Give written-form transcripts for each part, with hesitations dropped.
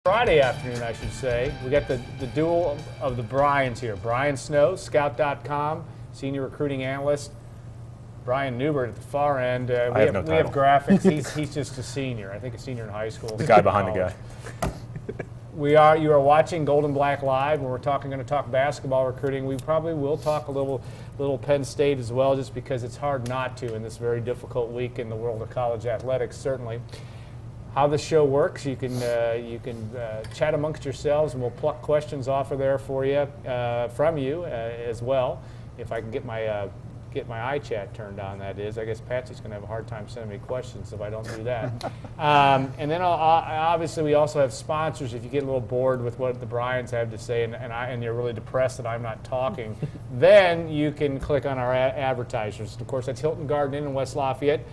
Friday afternoon, I should say. We got the duel of the Bryans here. Brian Snow, Scout.com, senior recruiting analyst. Brian Newbert at the far end. We have graphics. He's just a senior. I think a senior in high school. The guy behind the guy. You are watching Golden Black Live, and we're going to talk basketball recruiting. We probably will talk a little Penn State as well, just because it's hard not to in this very difficult week in the world of college athletics, certainly. How the show works, you can chat amongst yourselves, and we'll pluck questions off of there for you, from you as well. If I can get my iChat turned on, that is. I guess Patsy's going to have a hard time sending me questions if I don't do that. And then obviously we also have sponsors. If you get a little bored with what the Bryans have to say and you're really depressed that I'm not talking, then you can click on our advertisers. Of course, that's Hilton Garden Inn in West Lafayette.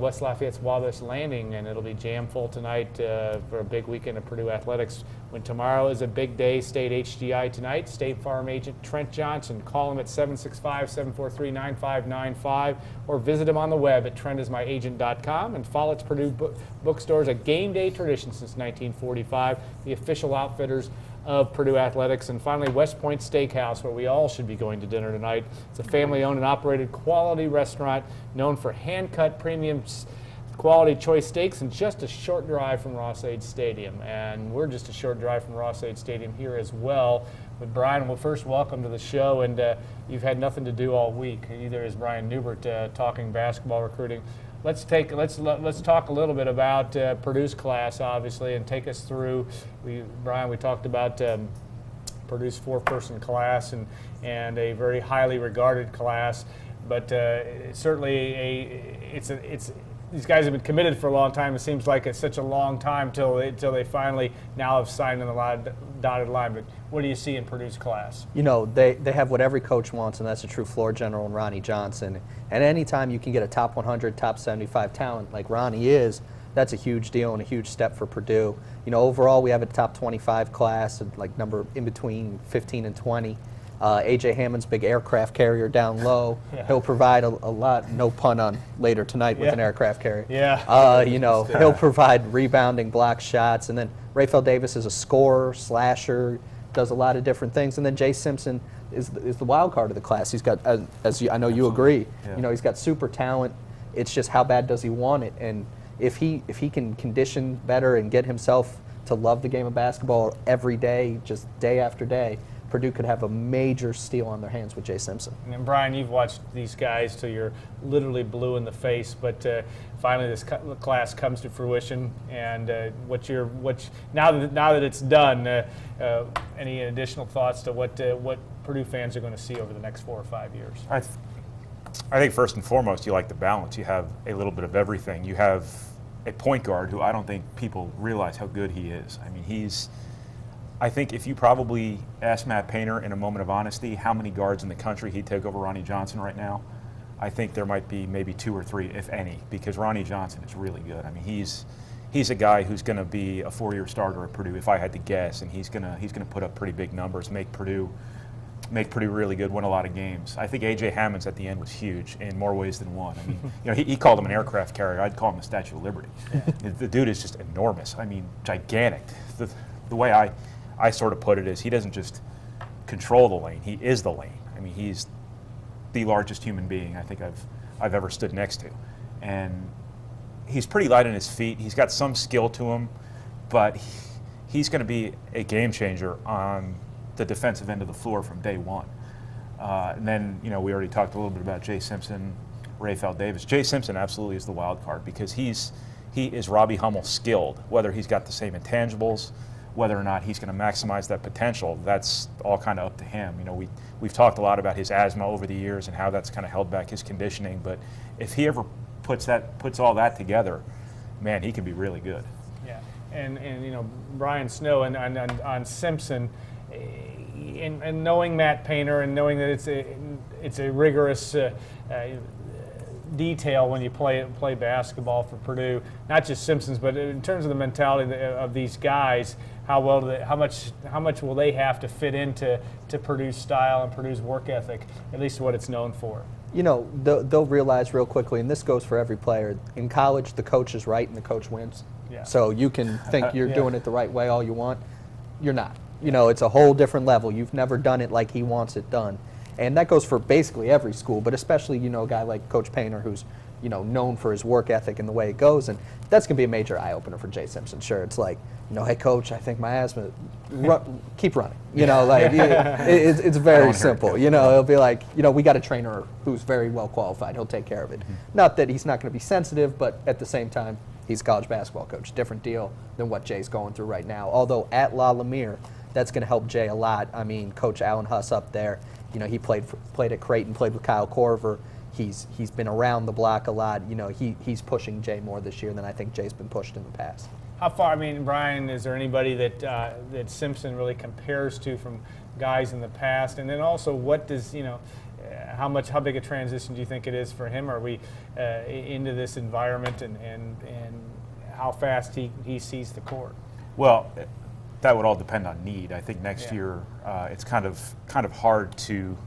West Lafayette's Wabash Landing, and it'll be jam full tonight for a big weekend of Purdue athletics. When tomorrow is a big day, State HDI tonight. State Farm agent Trent Johnson. Call him at 765-743-9595 or visit him on the web at trentismyagent.com, and Follett's Purdue Bookstores, a game day tradition since 1945, the official outfitters of Purdue athletics. And finally, West Point Steakhouse, where we all should be going to dinner tonight. It's a family-owned and operated quality restaurant known for hand-cut premium quality choice steaks, and just a short drive from Ross-Ade Stadium. And we're just a short drive from Ross-Ade Stadium here as well. But Brian, well, first, welcome to the show. And you've had nothing to do all week. Either is Brian Newbert talking basketball recruiting. Let's talk a little bit about Purdue's class, obviously, and take us through. Brian, we talked about Purdue's four-person class and a very highly regarded class, but certainly these guys have been committed for a long time. It seems like it's such a long time till they finally now have signed on the dotted line. But what do you see in Purdue's class? You know, they have what every coach wants, and that's a true floor general in Ronnie Johnson. And anytime you can get a top 100, top 75 talent like Ronnie is, that's a huge deal and a huge step for Purdue. You know, overall we have a top 25 class, like number in between 15 and 20. A.J. Hammond's big aircraft carrier down low. Yeah. He'll provide a lot, no pun on later tonight with an aircraft carrier. Yeah. You know, he'll provide rebounding, block shots. And then Raphael Davis is a scorer, slasher, does a lot of different things. And then Jay Simpson is the wild card of the class. He's got, I know you agree, you know, he's got super talent. It's just how bad does he want it? And if he can condition better and get himself to love the game of basketball every day, just day after day, Purdue could have a major steal on their hands with Jay Simpson. And then, Brian, you've watched these guys till you're literally blue in the face, but finally this class comes to fruition. And now that it's done, any additional thoughts to what Purdue fans are going to see over the next 4 or 5 years? I think first and foremost, you like the balance. You have a little bit of everything. You have a point guard who I don't think people realize how good he is. I mean, I think if you probably ask Matt Painter in a moment of honesty how many guards in the country he'd take over Ronnie Johnson right now, I think there might be maybe 2 or 3, if any, because Ronnie Johnson is really good. I mean, he's a guy who's going to be a 4-year starter at Purdue, if I had to guess, and he's going to put up pretty big numbers, make Purdue really good, win a lot of games. I think A.J. Hammond's at the end was huge in more ways than one. I mean, you know, he called him an aircraft carrier. I'd call him the Statue of Liberty. Yeah. The dude is just enormous. I mean, gigantic. The way I sort of put it is he doesn't just control the lane, he is the lane. I mean, he's the largest human being I think I've ever stood next to. And he's pretty light on his feet. He's got some skill to him, but he's going to be a game changer on the defensive end of the floor from day one. And then, you know, we already talked a little bit about Jay Simpson, Raphael Davis. Jay Simpson absolutely is the wild card because he is Robbie Hummel skilled, whether he's got the same intangibles, whether or not he's going to maximize that potential, that's all kind of up to him. You know, we've talked a lot about his asthma over the years and how that's kind of held back his conditioning, but if he ever puts all that together, man, he can be really good. Yeah, and you know, Brian Snow and on Simpson, and knowing Matt Painter and knowing that it's a rigorous detail when you play basketball for Purdue, not just Simpsons, but in terms of the mentality of these guys, how much will they have to fit into Purdue's style and Purdue's work ethic, at least what it's known for? You know, they'll realize real quickly, and this goes for every player, in college the coach is right and the coach wins. Yeah. So you can think you're Yeah. doing it the right way all you want. You're not. You know, it's a whole different level. You've never done it like he wants it done. And that goes for basically every school, but especially, you know, a guy like Coach Painter who's, you know, known for his work ethic and the way it goes. And that's going to be a major eye-opener for Jay Simpson. Sure, it's like, you know, hey, Coach, I think my asthma, keep running. You know, like, it's very simple. You know, it'll be like, you know, we got a trainer who's very well qualified. He'll take care of it. Not that he's not going to be sensitive, but at the same time, he's a college basketball coach. Different deal than what Jay's going through right now. Although at La Lumiere, that's going to help Jay a lot. I mean, Coach Alan Huss up there, you know, he played at Creighton, played with Kyle Korver. He's been around the block a lot. You know, he's pushing Jay more this year than I think Jay's been pushed in the past. How far, I mean, Brian, is there anybody that Simpson really compares to from guys in the past? And then also, what does, you know, how big a transition do you think it is for him? Are we into this environment, and how fast he sees the court? Well, that would all depend on need. I think next Yeah. year it's kind of hard to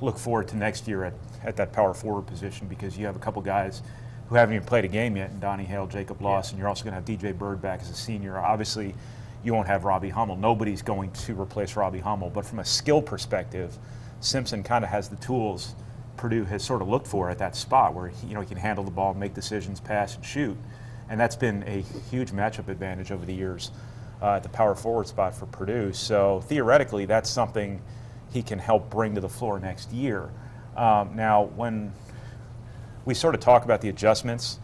look forward to next year at that power forward position, because you have a couple guys who haven't even played a game yet, and Donnie Hale, Jacob Lawson. You're also going to have DJ Bird back as a senior. Obviously, you won't have Robbie Hummel. Nobody's going to replace Robbie Hummel. But from a skill perspective, Simpson kind of has the tools Purdue has sort of looked for at that spot, where he can handle the ball, make decisions, pass, and shoot. And that's been a huge matchup advantage over the years at the power forward spot for Purdue. So theoretically, that's something he can help bring to the floor next year. Now, when we sort of talk about the adjustments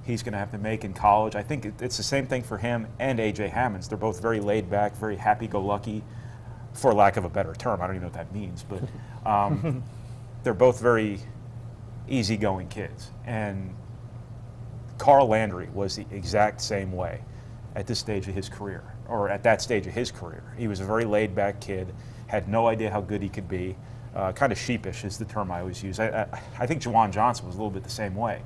he's going to have to make in college, I think it's the same thing for him and A.J. Hammonds. They're both very laid back, very happy-go-lucky, for lack of a better term. I don't even know what that means, but they're both very easygoing kids. And Carl Landry was the exact same way at this stage of his career, or at that stage of his career. He was a very laid-back kid, had no idea how good he could be. Kind of sheepish is the term I always use. I think Juwan Johnson was a little bit the same way.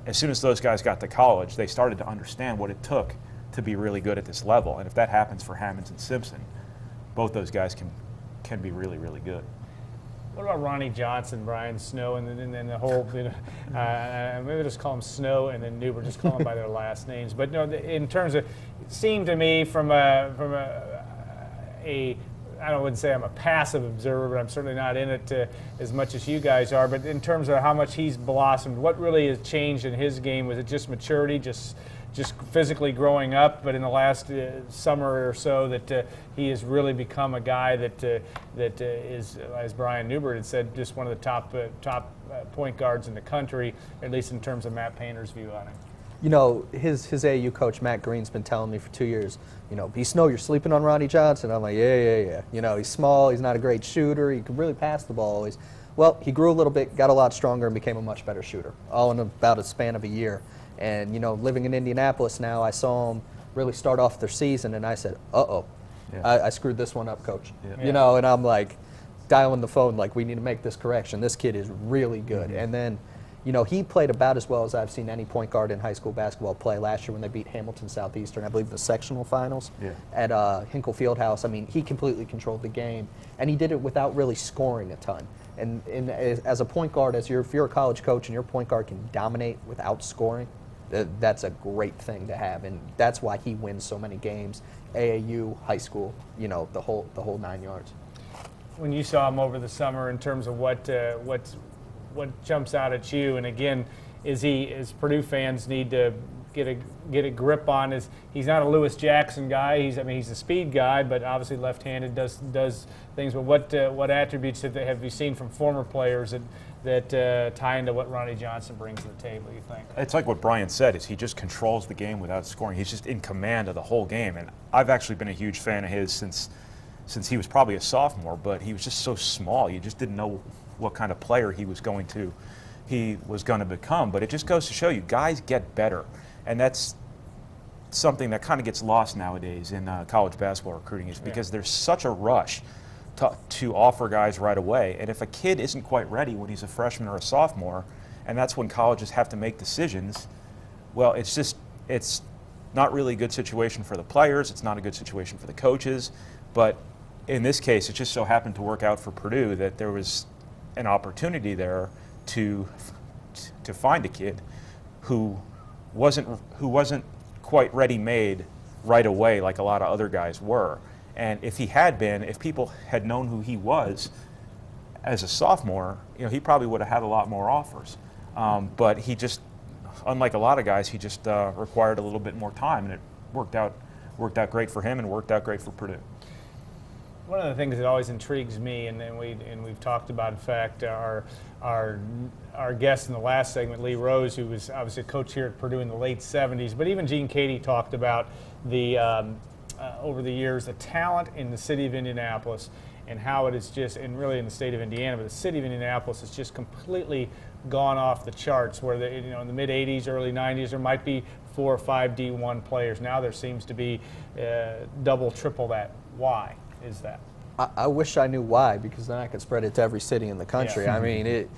As soon as those guys got to college, they started to understand what it took to be really good at this level. And if that happens for Hammonds and Simpson, both those guys can be really, really good. What about Ronnie Johnson, Brian Snow, and then the whole, you know, maybe just call him Snow and then Newber, just call them by their last names. But no, in terms of, it seemed to me from I wouldn't say I'm a passive observer, but I'm certainly not in it as much as you guys are. But in terms of how much he's blossomed, what really has changed in his game? Was it just maturity, just physically growing up? But in the last summer or so, that he has really become a guy that is, as Brian Newbert had said, just one of the top point guards in the country, at least in terms of Matt Painter's view on him. You know, his AAU coach, Matt Green's been telling me for 2 years, you know, Snow, you're sleeping on Ronnie Johnson. I'm like, yeah. You know, he's small, he's not a great shooter, he can really pass the ball always. Well, he grew a little bit, got a lot stronger, and became a much better shooter, all in about a span of a year. And, you know, living in Indianapolis now, I saw him really start off their season, and I said, uh-oh, I screwed this one up, coach. Yeah. You know, and I'm like, dialing the phone, like, we need to make this correction. This kid is really good. Mm-hmm. And then, you know, he played about as well as I've seen any point guard in high school basketball play last year when they beat Hamilton Southeastern, I believe, the sectional finals at Hinkle Fieldhouse. I mean, he completely controlled the game, and he did it without really scoring a ton. And as a point guard, if you're a college coach and your point guard can dominate without scoring, that's a great thing to have, and that's why he wins so many games, AAU, high school, you know, the whole 9 yards. When you saw him over the summer, in terms of what jumps out at you, and again, as Purdue fans need to get a grip on, is he's not a Lewis Jackson guy. He's a speed guy, but obviously left-handed, does things. But what attributes have you seen from former players that tie into what Ronnie Johnson brings to the table, you think? It's like what Brian said, is he just controls the game without scoring. He's just in command of the whole game. And I've actually been a huge fan of his since he was probably a sophomore, but he was just so small. You just didn't know what kind of player he was going to become. But it just goes to show you, guys get better. And that's something that kind of gets lost nowadays in college basketball recruiting, is because there's such a rush to offer guys right away. And if a kid isn't quite ready when he's a freshman or a sophomore, and that's when colleges have to make decisions, well, it's not really a good situation for the players. It's not a good situation for the coaches. But in this case, it just so happened to work out for Purdue that there was an opportunity there to find a kid who wasn't quite ready-made right away like a lot of other guys were. And if he had been, if people had known who he was as a sophomore, you know, he probably would have had a lot more offers. But he just, unlike a lot of guys, he just required a little bit more time, and it worked out great for him and worked out great for Purdue. One of the things that always intrigues me, and we've talked about, in fact, our guest in the last segment, Lee Rose, who was obviously a coach here at Purdue in the late 70s, but even Gene Cady talked about the over the years the talent in the city of Indianapolis and how it is just, and really in the state of Indiana, but the city of Indianapolis has just completely gone off the charts. Where in the mid 80s, early 90s, there might be 4 or 5 D1 players. Now there seems to be double, triple that. Why is that? I wish I knew why, because then I could spread it to every city in the country. Yeah. I mean,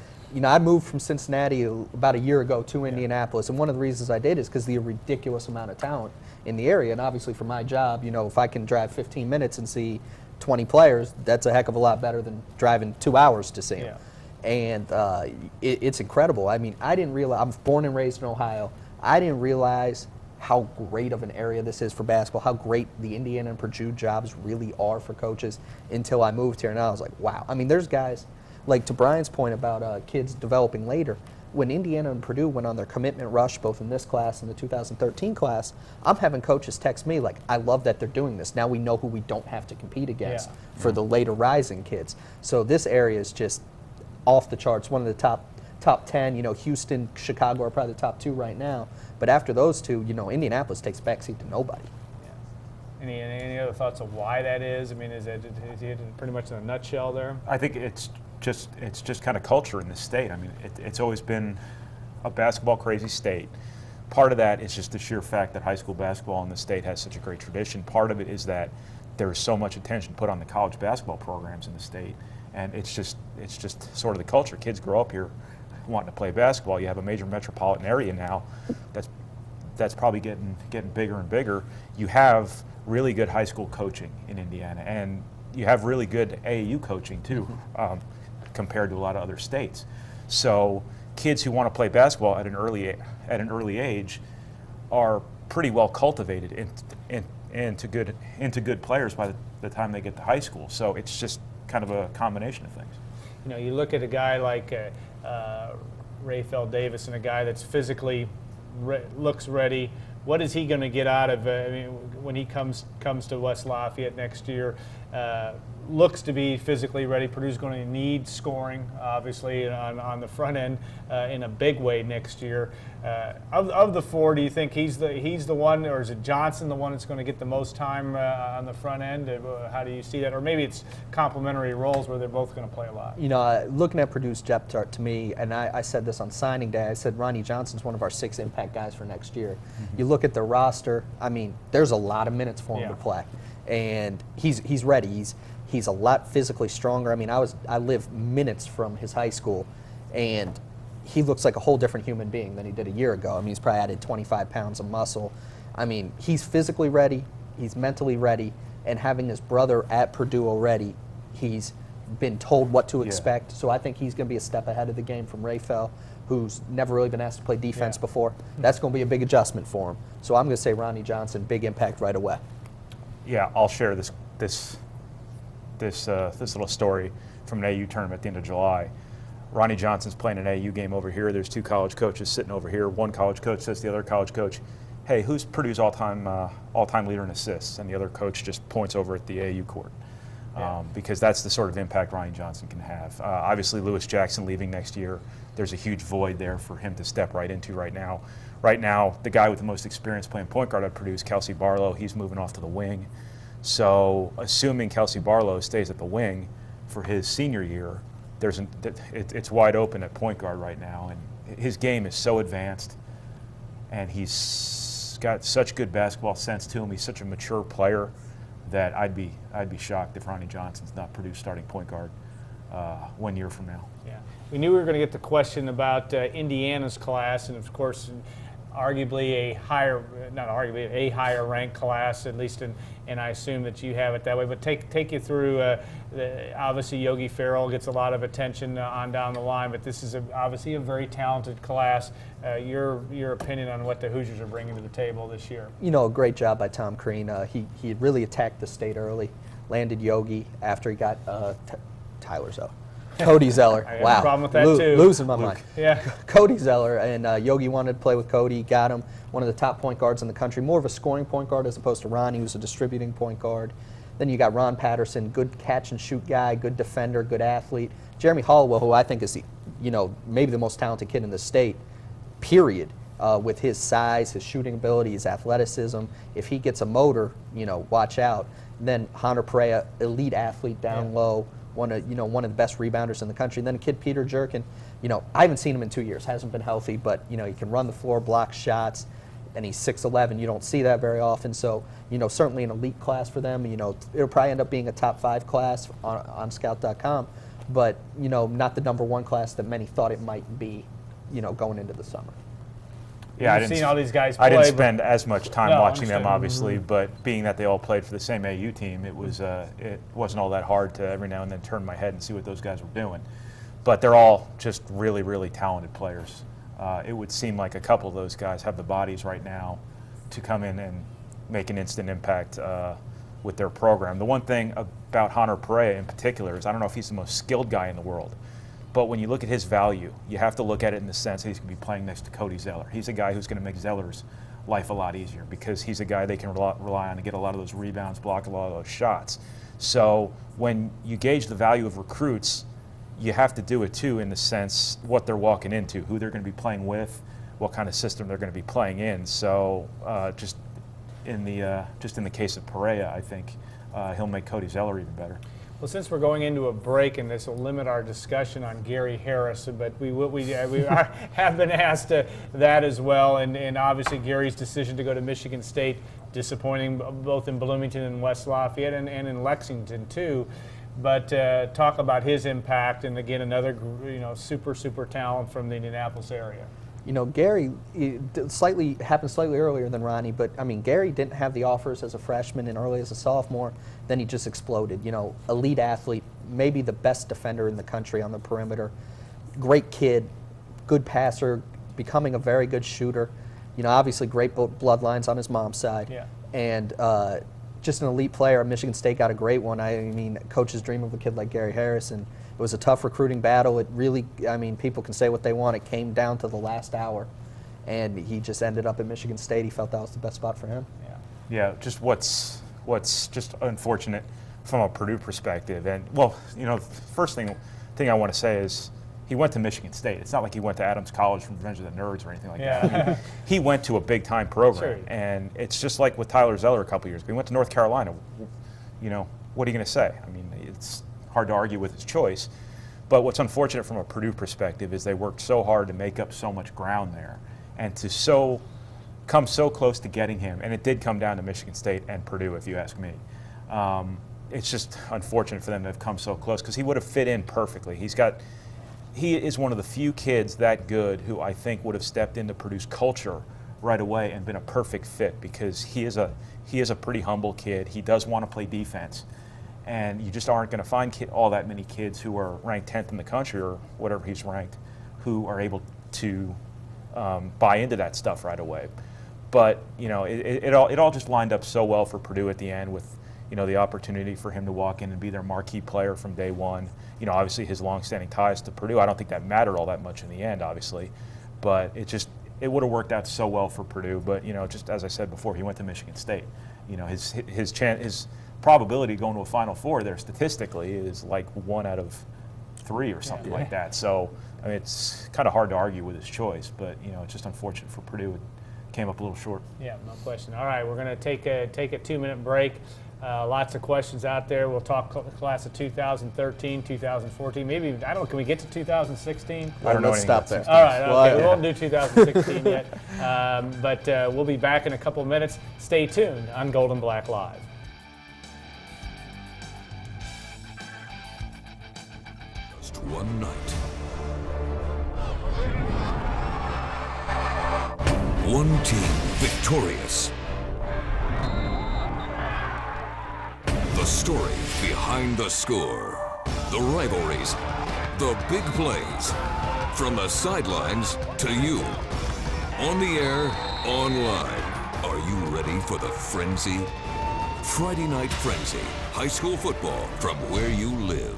I moved from Cincinnati about a year ago to Indianapolis, and one of the reasons I did is because the ridiculous amount of talent in the area. And obviously for my job, if I can drive 15 minutes and see 20 players, that's a heck of a lot better than driving 2 hours to see them. Yeah. And it's incredible. I mean, I didn't realize, I'm born and raised in Ohio, I didn't realize how great of an area this is for basketball, how great the Indiana and Purdue jobs really are for coaches until I moved here. And I was like, wow. I mean, there's guys, like to Brian's point about kids developing later, when Indiana and Purdue went on their commitment rush, both in this class and the 2013 class, I'm having coaches text me like, I love that they're doing this. Now we know who we don't have to compete against for the later rising kids. So this area is just off the charts, one of the top 10. Houston, Chicago are probably the top 2 right now. But after those two, Indianapolis takes backseat to nobody. Yeah. Any other thoughts of why that is? I mean, is it pretty much in a nutshell there? I think it's just kind of culture in this state. I mean, it's always been a basketball crazy state. Part of that is just the sheer fact that high school basketball in the state has such a great tradition. Part of it is that there is so much attention put on the college basketball programs in the state, and it's just sort of the culture. Kids grow up here wanting to play basketball. You have a major metropolitan area now that's probably getting bigger and bigger. You have really good high school coaching in Indiana, and you have really good AAU coaching too, compared to a lot of other states. So kids who want to play basketball at an early age are pretty well cultivated into good players by the time they get to high school. So it's just kind of a combination of things. You look at a guy like Rayfeld Davis, and a guy that's physically looks ready. What is he going to get out of when he comes to West Lafayette next year? Looks to be physically ready. Purdue's going to need scoring, obviously, on the front end in a big way next year. Of the 4, do you think he's the one, or is it Johnson the one that's going to get the most time on the front end? How do you see that? Or maybe it's complementary roles where they're both going to play a lot. Looking at Purdue's depth chart, to me, and I said this on signing day, I said Ronnie Johnson's one of our 6 impact guys for next year. Mm-hmm. You look at the roster, I mean, there's a lot of minutes for him to play, and he's ready. He's a lot physically stronger. I mean, I live minutes from his high school, and he looks like a whole different human being than he did a year ago. I mean, he's probably added 25 pounds of muscle. I mean, he's physically ready, he's mentally ready, and having his brother at Purdue already, he's been told what to expect. So I think he's going to be a step ahead of the game from Rayfeld, who's never really been asked to play defense before. That's going to be a big adjustment for him. So I'm going to say Ronnie Johnson, big impact right away. Yeah, I'll share this little story from an AU tournament at the end of July. Ronnie Johnson's playing an AU game over here. There's 2 college coaches sitting over here. One college coach says to the other college coach, "Hey, who's Purdue's all-time leader in assists?" And the other coach just points over at the AU court, because that's the sort of impact Ronnie Johnson can have. Obviously, Lewis Jackson leaving next year. There's a huge void there for him to step right into right now. Right now, the guy with the most experience playing point guard at Purdue is Kelsey Barlow. He's moving off to the wing. So assuming Kelsey Barlow stays at the wing for his senior year, it's wide open at point guard right now. And his game is so advanced, and he's got such good basketball sense to him. He's such a mature player that I'd be shocked if Ronnie Johnson's not Purdue's starting point guard 1 year from now. Yeah, we knew we were going to get the question about Indiana's class, and of course, arguably a higher, not arguably, a higher ranked class, at least and I assume that you have it that way. But take you through, obviously Yogi Ferrell gets a lot of attention on down the line, but this is obviously a very talented class. Your opinion on what the Hoosiers are bringing to the table this year? You know, a great job by Tom Crean. He had really attacked the state early, landed Yogi after he got Tyler Zeller. Cody Zeller. I have Wow. a problem with that too. Losing my mind. Yeah. Cody Zeller, and Yogi wanted to play with Cody, got him, one of the top point guards in the country, more of a scoring point guard as opposed to Ronnie, who's a distributing point guard. Then you got Ron Patterson, good catch and shoot guy, good defender, good athlete. Jeremy Hollowell, who I think is maybe the most talented kid in the state, period, with his size, his shooting ability, his athleticism. If he gets a motor, watch out. And then Hunter Perea, elite athlete down low, one of the best rebounders in the country. And then kid Peter Jerkin, I haven't seen him in 2 years, hasn't been healthy, but he can run the floor, block shots, and he's 6'11". You don't see that very often. So certainly an elite class for them. It'll probably end up being a top 5 class on Scout.com, but not the #1 class that many thought it might be, going into the summer. Yeah, You've seen all these guys play. I didn't spend as much time No, watching them, understood. obviously, but being that they all played for the same AU team, it wasn't all that hard to every now and then turn my head and see what those guys were doing. But they're all just really, really talented players. It would seem like a couple of those guys have the bodies right now to come in and make an instant impact with their program. The one thing about Hunter Perea in particular is I don't know if he's the most skilled guy in the world, but when you look at his value, you have to look at it in the sense that he's going to be playing next to Cody Zeller. He's a guy who's going to make Zeller's life a lot easier because he's a guy they can rely on to get a lot of those rebounds, block a lot of those shots. So when you gauge the value of recruits, you have to do it too in the sense what they're walking into, who they're going to be playing with, what kind of system they're going to be playing in. So just in the case of Perea, I think he'll make Cody Zeller even better. Well, since we're going into a break, and this will limit our discussion on Gary Harris, but we have been asked that as well, and obviously Gary's decision to go to Michigan State, disappointing both in Bloomington and West Lafayette and in Lexington too. But talk about his impact, and again another super talent from the Indianapolis area. Gary happened slightly earlier than Ronnie, but I mean, Gary didn't have the offers as a freshman and early as a sophomore. Then he just exploded. Elite athlete, maybe the best defender in the country on the perimeter. Great kid, good passer, becoming a very good shooter. Obviously great bloodlines on his mom's side. Yeah. And just an elite player. Michigan State got a great one. I mean, coaches dream of a kid like Gary Harris, and it was a tough recruiting battle. It really, people can say what they want. It came down to the last hour, and he just ended up at Michigan State. He felt that was the best spot for him. Yeah, just what's just unfortunate from a Purdue perspective. And, well, first thing I want to say is he went to Michigan State. It's not like he went to Adams College from Revenge of the Nerds or anything like that. I mean, he went to a big-time program. Sure. And it's just like with Tyler Zeller a couple years ago. He went to North Carolina. What are you going to say? I mean, it's hard to argue with his choice. But what's unfortunate from a Purdue perspective is they worked so hard to make up so much ground there and to come so close to getting him. And it did come down to Michigan State and Purdue, if you ask me. It's just unfortunate for them to have come so close because he would have fit in perfectly. He is one of the few kids that good who I think would have stepped into Purdue's culture right away and been a perfect fit because he is a pretty humble kid. He does want to play defense. And you just aren't going to find all that many kids who are ranked 10th in the country or whatever he's ranked who are able to buy into that stuff right away. But, it all just lined up so well for Purdue at the end with, the opportunity for him to walk in and be their marquee player from day one. Obviously his longstanding ties to Purdue, I don't think that mattered all that much in the end, obviously. But it would have worked out so well for Purdue. But, just as I said before, he went to Michigan State. His probability of going to a Final Four there statistically is like 1 out of 3 or something like that. So, I mean, it's kind of hard to argue with his choice, but, it's just unfortunate for Purdue. It came up a little short. Yeah, no question. All right, we're going to take a 2-minute break. Lots of questions out there. We'll talk class of 2013, 2014. Maybe, I don't know, can we get to 2016? I don't know. Let's stop there. All right, okay. We won't do 2016 yet. But we'll be back in a couple of minutes. Stay tuned on Golden Black Live. Just one night. One one team victorious. The story behind the score. The rivalries. The big plays. From the sidelines to you. On the air, online. Are you ready for the frenzy? Friday Night Frenzy. High school football from where you live.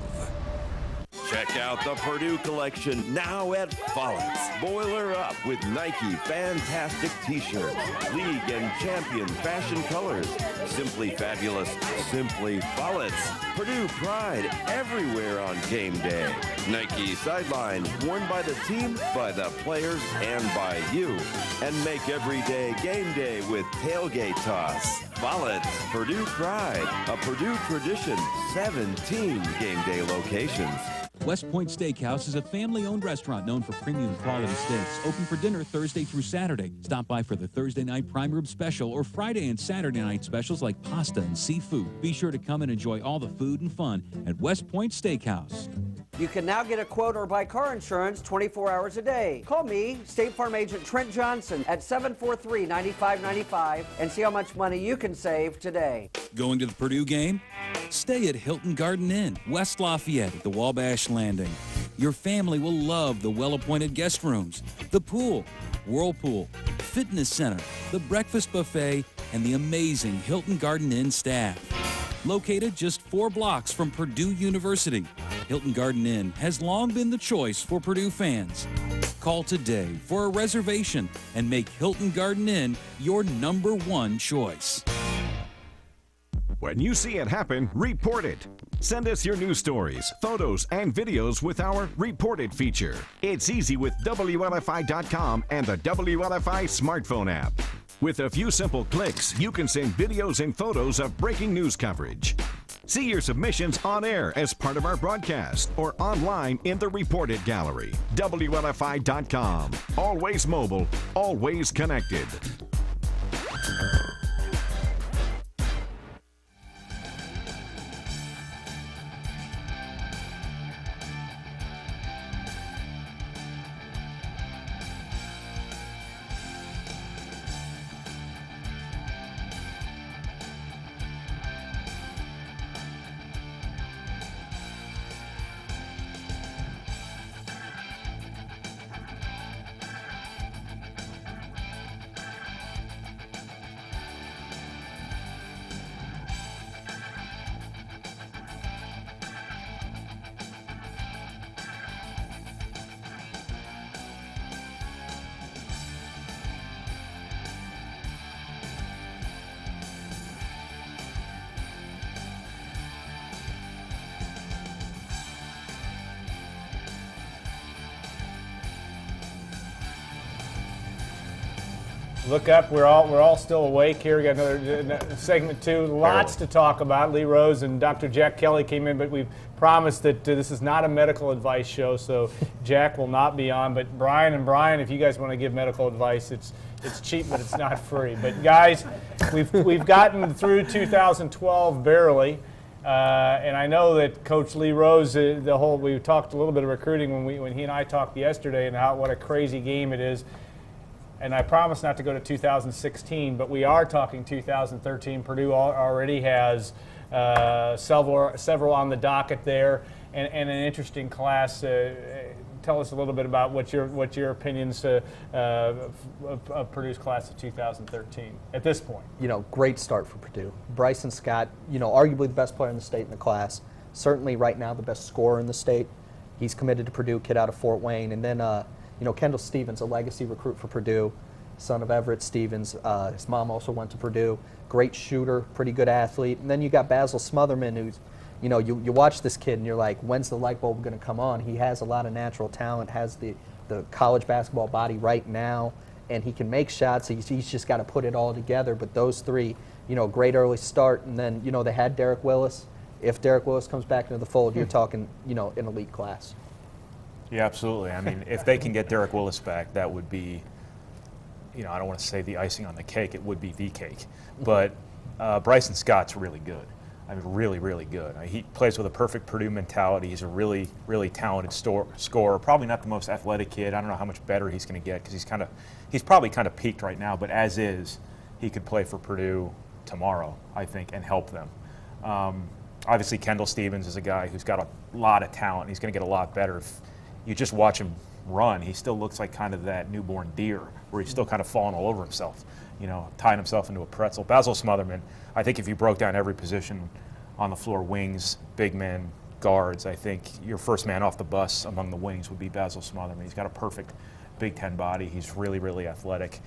Check out the Purdue collection now at Follett's. Boiler up with Nike Fantastic T-shirts, League and Champion fashion colors. Simply fabulous, simply Follett's. Purdue pride everywhere on game day. Nike sideline, worn by the team, by the players, and by you. And make every day game day with tailgate toss. Follett's, Purdue pride, a Purdue tradition, 17 game day locations. West Point Steakhouse is a family-owned restaurant known for premium quality steaks. Open for dinner Thursday through Saturday. Stop by for the Thursday night prime rib special or Friday and Saturday night specials like pasta and seafood. Be sure to come and enjoy all the food and fun at West Point Steakhouse. You can now get a quote or buy car insurance 24 hours a day. Call me, State Farm Agent Trent Johnson, at 743-9595 and see how much money you can save today. Going to the Purdue game? Stay at Hilton Garden Inn, West Lafayette at the Wabash Landing. Your family will love the well-appointed guest rooms, the pool, whirlpool, fitness center, the breakfast buffet, and the amazing Hilton Garden Inn staff. Located just 4 blocks from Purdue University, Hilton Garden Inn has long been the choice for Purdue fans. Call today for a reservation and make Hilton Garden Inn your #1 choice. When you see it happen, report it. Send us your news stories, photos, and videos with our Report It feature. It's easy with WLFI.com and the WLFI smartphone app. With a few simple clicks, you can send videos and photos of breaking news coverage. See your submissions on air as part of our broadcast or online in the Report It gallery. WLFI.com. Always mobile, always connected. Look up. We're all still awake here. We got another segment 2. Lots to talk about. Lee Rose and Dr. Jack Kelly came in, but we've promised that this is not a medical advice show, so Jack will not be on. But Brian, if you guys want to give medical advice, it's cheap, but it's not free. But guys, we've gotten through 2012 barely. And I know that Coach Lee Rose, we talked a little bit of recruiting when he and I talked yesterday, and what a crazy game it is. And I promise not to go to 2016, but we are talking 2013. Purdue already has several on the docket there, and an interesting class. Tell us a little bit about what your opinions of Purdue's class of 2013 at this point. Great start for Purdue. Bryson Scott, arguably the best player in the state in the class. Certainly right now the best scorer in the state. He's committed to Purdue, kid out of Fort Wayne. And then Kendall Stevens, a legacy recruit for Purdue, son of Everett Stevens. His mom also went to Purdue. Great shooter, pretty good athlete. And then you got Basil Smotherman, who's, you watch this kid and you're like, when's the light bulb going to come on? He has a lot of natural talent, has the college basketball body right now, and he can make shots. He's just got to put it all together. But those three, great early start. And then, they had Derek Willis. If Derek Willis comes back into the fold, you're talking, an elite class. Yeah, absolutely. I mean, if they can get Derek Willis back, that would be, I don't want to say the icing on the cake. It would be the cake. But Bryson Scott's really good. I mean, really, really good. He plays with a perfect Purdue mentality. He's a really, really talented scorer. Probably not the most athletic kid. I don't know how much better he's going to get because he's probably kind of peaked right now. But as is, he could play for Purdue tomorrow, I think, and help them. Obviously, Kendall Stevens is a guy who's got a lot of talent. He's going to get a lot better. If you just watch him run, he still looks like kind of that newborn deer where he's still kind of falling all over himself, tying himself into a pretzel. Basil Smotherman, I think if you broke down every position on the floor, wings, big men, guards, I think your first man off the bus among the wings would be Basil Smotherman. He's got a perfect Big Ten body. He's really, really athletic.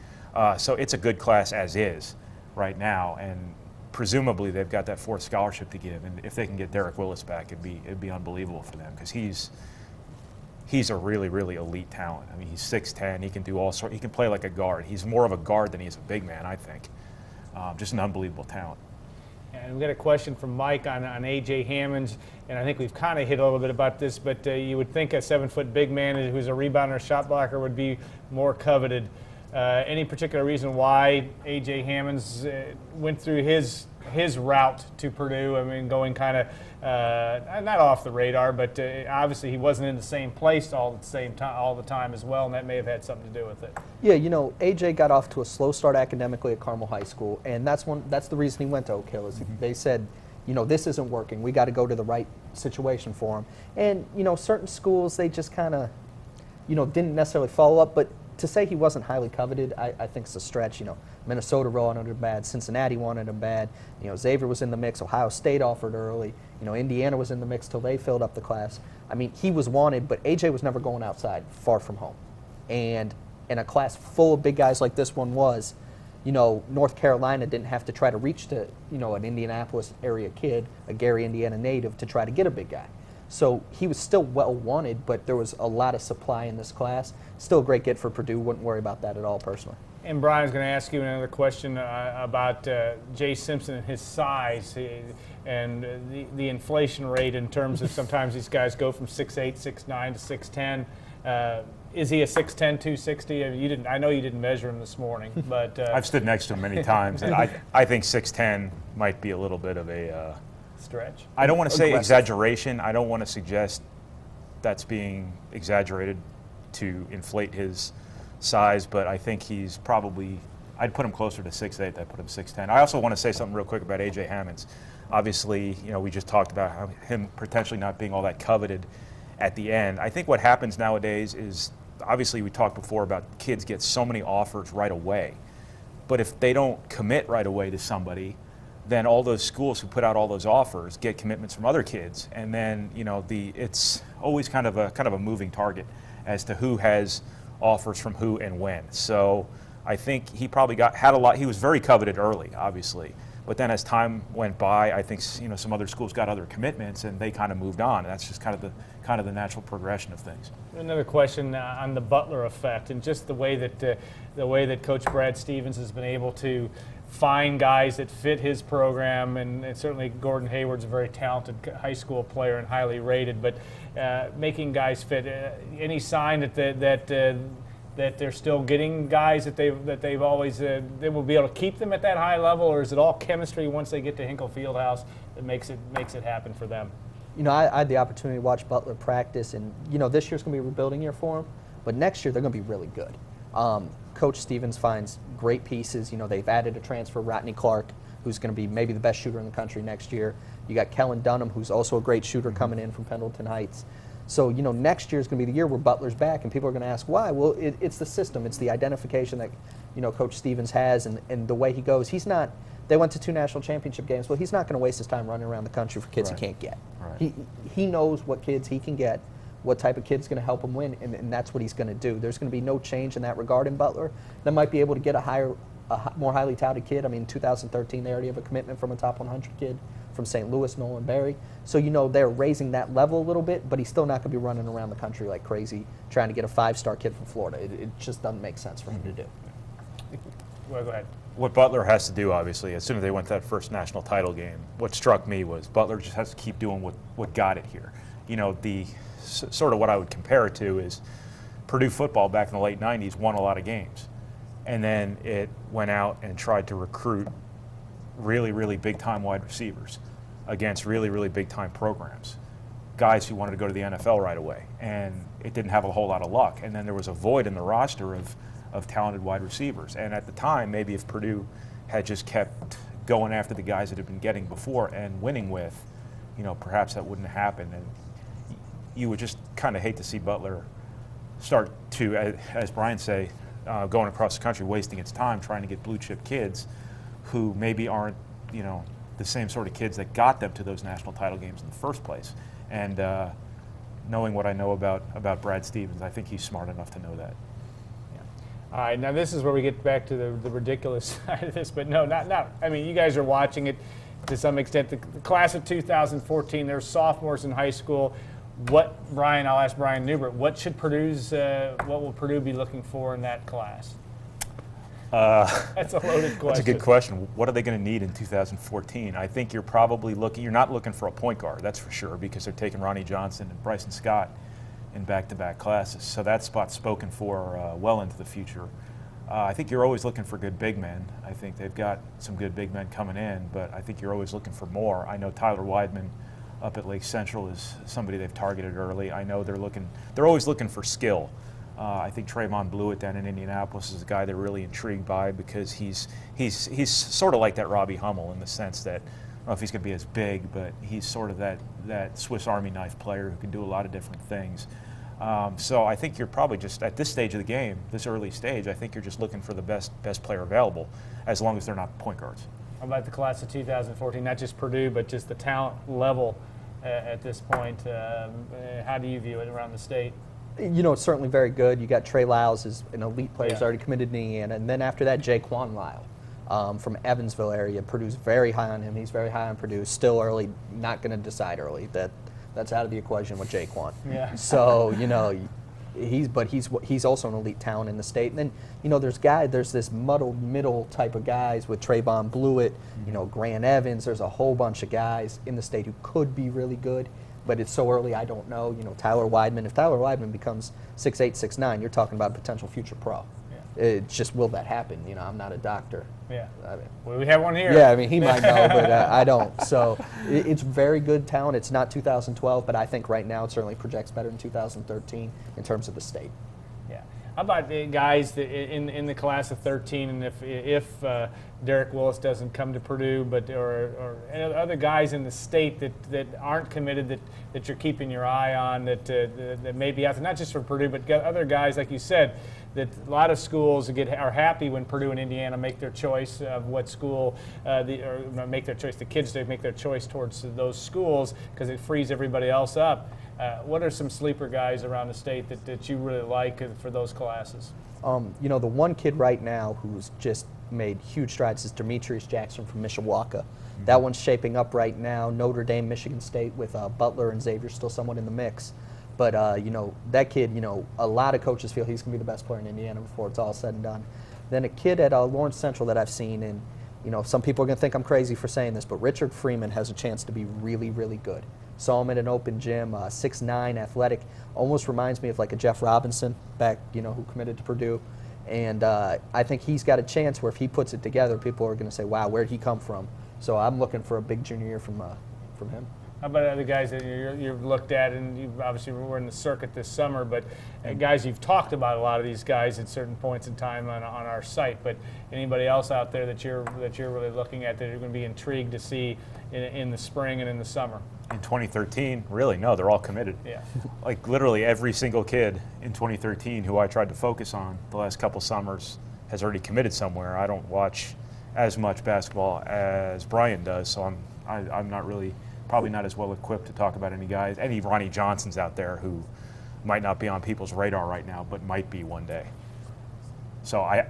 So it's a good class as is right now, and presumably they've got that fourth scholarship to give, and if they can get Derek Willis back, it'd be unbelievable for them because he's a really, really elite talent. I mean, he's 6'10", he can do all sorts, he can play like a guard. He's more of a guard than he is a big man, I think. Just an unbelievable talent. And we got a question from Mike on A.J. Hammonds, and I think we've kind of hit a little bit about this, but you would think a 7-foot big man who's a rebounder, shot blocker would be more coveted. Any particular reason why A.J. Hammonds went through his route to Purdue? I mean, going kind of not off the radar, but obviously he wasn't in the same place all the time as well, and that may have had something to do with it. Yeah, A.J. got off to a slow start academically at Carmel High School, and that's the reason he went to Oak Hill. Is they said, this isn't working. We got to go to the right situation for him. And certain schools, they just kind of didn't necessarily follow up, but to say he wasn't highly coveted, I think it's a stretch. Minnesota wanted him bad, Cincinnati wanted him bad. Xavier was in the mix. Ohio State offered early. Indiana was in the mix till they filled up the class. I mean, he was wanted, but AJ was never going outside, far from home. And in a class full of big guys like this one was, North Carolina didn't have to try to reach to, an Indianapolis area kid, a Gary, Indiana native, to try to get a big guy. So he was still well wanted, but there was a lot of supply in this class. Still a great get for Purdue. Wouldn't worry about that at all personally. And Brian's going to ask you another question about Jay Simpson and his size and the inflation rate in terms of sometimes these guys go from 6'8", 6'9" to 6'10". Is he a 6'10", 260? I mean, I know you didn't measure him this morning, but I've stood next to him many times, and I think 6'10" might be a little bit of a stretch. I don't want to say exaggeration. I don't want to suggest that's being exaggerated to inflate his size, but I think he's probably, I'd put him closer to 6'8", I'd put him 6'10". I also want to say something real quick about A.J. Hammonds. Obviously, we just talked about him potentially not being all that coveted at the end. I think what happens nowadays is, obviously we talked before about kids get so many offers right away, but if they don't commit right away to somebody, then all those schools who put out all those offers get commitments from other kids, and then it's always kind of a moving target as to who has offers from who and when. So I think he probably had a lot. He was very coveted early, obviously, but then as time went by, I think some other schools got other commitments and they kind of moved on. And that's just kind of the natural progression of things. Another question on the Butler effect and just the way that Coach Brad Stevens has been able to find guys that fit his program, and certainly Gordon Hayward's a very talented high school player and highly rated, but making guys fit. Any sign that they're still getting guys that they've always they will be able to keep them at that high level, or is it all chemistry once they get to Hinkle Fieldhouse that makes it happen for them? I had the opportunity to watch Butler practice, and this year's going to be a rebuilding year for them, but next year they're going to be really good. Coach Stevens finds great pieces. They've added a transfer, Rodney Clark, who's going to be maybe the best shooter in the country next year. You got Kellen Dunham, who's also a great shooter coming in from Pendleton Heights. So, next year is going to be the year where Butler's back, and people are going to ask why. Well, it's the system. It's the identification that, Coach Stevens has and the way he goes. They went to 2 national championship games. Well, he's not going to waste his time running around the country for kids he can't get. Right. He knows what kids he can get, what type of kid's going to help him win, and that's what he's going to do. There's going to be no change in that regard in Butler. They might be able to get a more highly touted kid. I mean, in 2013, they already have a commitment from a top 100 kid from St. Louis, Nolan Berry. So, they're raising that level a little bit, but he's still not going to be running around the country like crazy trying to get a 5-star kid from Florida. It just doesn't make sense for him to do. Well, go ahead. What Butler has to do, obviously, as soon as they went to that first national title game, what struck me was Butler just has to keep doing what got it here. The sort of what I would compare it to is Purdue football back in the late 90s won a lot of games. And then it went out and tried to recruit really, really big-time wide receivers. against really, really big-time programs, guys who wanted to go to the NFL right away, and it didn't have a whole lot of luck. And then there was a void in the roster of talented wide receivers. And at the time, maybe if Purdue had just kept going after the guys that had been getting before and winning with, perhaps that wouldn't happen. And you would just kind of hate to see Butler start to, as Brian say, going across the country, wasting its time trying to get blue chip kids who maybe aren't, the same sort of kids that got them to those national title games in the first place. And knowing what I know about Brad Stevens, I think he's smart enough to know that. All right, now this is where we get back to the ridiculous side of this, but no, not. I mean, you guys are watching it to some extent. The class of 2014, they're sophomores in high school. I'll ask Brian Newbert, what will Purdue be looking for in that class? That's a loaded question. That's a good question. What are they going to need in 2014? I think you're probably you're not looking for a point guard, that's for sure, because they're taking Ronnie Johnson and Bryson Scott in back-to-back classes. So that spot's spoken for well into the future. I think you're always looking for good big men. I think they've got some good big men coming in, but I think you're always looking for more. I know Tyler Weidman up at Lake Central is somebody they've targeted early. I know they're always looking for skill. I think Trayvon Blewett down in Indianapolis is a guy they're really intrigued by because he's sort of like that Robbie Hummel in the sense that, I don't know if he's going to be as big, but he's sort of that Swiss Army knife player who can do a lot of different things. So I think you're probably just, at this stage of the game, this early stage, I think you're just looking for the best player available, as long as they're not point guards. How about the class of 2014, not just Purdue, but just the talent level at this point? How do you view it around the state? It's certainly very good. You got Trey Lyles is an elite player who's Yeah. already committed to Indiana. And then after that, Jaquan Lyle from Evansville area. Purdue's very high on him. He's very high on Purdue. Still early, not going to decide early. That's out of the equation with Jaquan. Yeah. So, he's also an elite talent in the state. And then, there's this muddled middle type of guys with Trayvon Blewett, Grant Evans. There's a whole bunch of guys in the state who could be really good. But it's so early, I don't know. Tyler Weidman, if Tyler Weidman becomes 6'8", 6'9", you're talking about a potential future pro. Yeah. It's just, will that happen? I'm not a doctor. Yeah. Well, we have one here. Yeah, he might know, but I don't. So it's very good talent. It's not 2012, but I think right now it certainly projects better than 2013 in terms of the state. Yeah. How about the guys in the class of 13, and if Derek Willis doesn't come to Purdue, but or other guys in the state that aren't committed that you're keeping your eye on that may be out there, not just for Purdue, but other guys like you said, that a lot of schools are happy when Purdue and Indiana make their choice of what school, make their choice. The kids make their choice towards those schools because it frees everybody else up. What are some sleeper guys around the state that you really like for those classes? The one kid right now who's just made huge strides is Demetrius Jackson from Mishawaka. Mm-hmm. That one's shaping up right now. Notre Dame, Michigan State with Butler and Xavier still somewhat in the mix. But, that kid, a lot of coaches feel he's going to be the best player in Indiana before it's all said and done. Then a kid at Lawrence Central that I've seen, and, some people are going to think I'm crazy for saying this, but Richard Freeman has a chance to be really, really good. Saw him at an open gym, 6'9", athletic, almost reminds me of like a Jeff Robinson back, who committed to Purdue. And I think he's got a chance where if he puts it together, people are going to say, wow, where'd he come from? So I'm looking for a big junior year from him. How about other guys that you've looked at, and you obviously were in the circuit this summer, but guys you've talked about a lot of these guys at certain points in time on our site, but anybody else out there that you're really looking at that you're going to be intrigued to see in the spring and in the summer? In 2013, really, no, they're all committed. Yeah. Like literally every single kid in 2013 who I tried to focus on the last couple summers has already committed somewhere. I don't watch as much basketball as Brian does, so I'm not really, probably not as well equipped to talk about any Ronnie Johnsons out there who might not be on people's radar right now, but might be one day. So I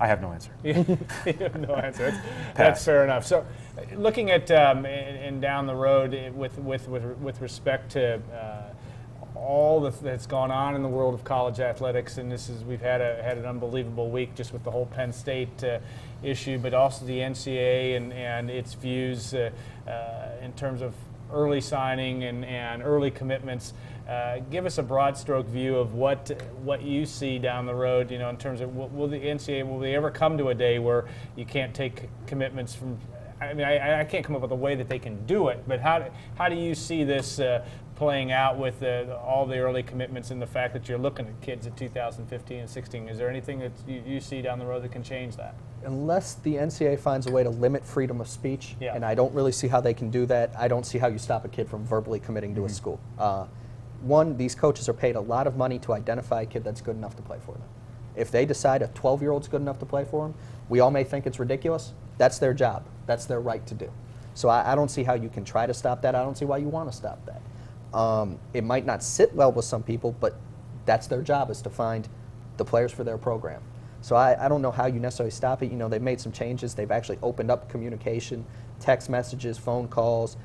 have no answer. You have no answer. That's fair enough. So, looking at and down the road with respect to all that's gone on in the world of college athletics, and we've had an unbelievable week just with the whole Penn State issue, but also the NCAA and its views in terms of early signing and early commitments. Give us a broad stroke view of what you see down the road, in terms of will the NCAA, will they ever come to a day where you can't take commitments from I mean, I can't come up with a way that they can do it, but how do you see this playing out with all the early commitments and the fact that you're looking at kids at 2015 and 16? Is there anything that you see down the road that can change that? Unless the NCAA finds a way to limit freedom of speech, Yeah. and I don't really see how they can do that, I don't see how you stop a kid from verbally committing to a school. One, these coaches are paid a lot of money to identify a kid that's good enough to play for them. If they decide a 12-year-old's good enough to play for them, we all may think it's ridiculous. That's their job. That's their right to do. So I don't see how you can try to stop that. I don't see why you want to stop that. It might not sit well with some people, but that's their job, is to find the players for their program. So I don't know how you necessarily stop it. You know, they've made some changes. They've actually opened up communication, text messages, phone calls,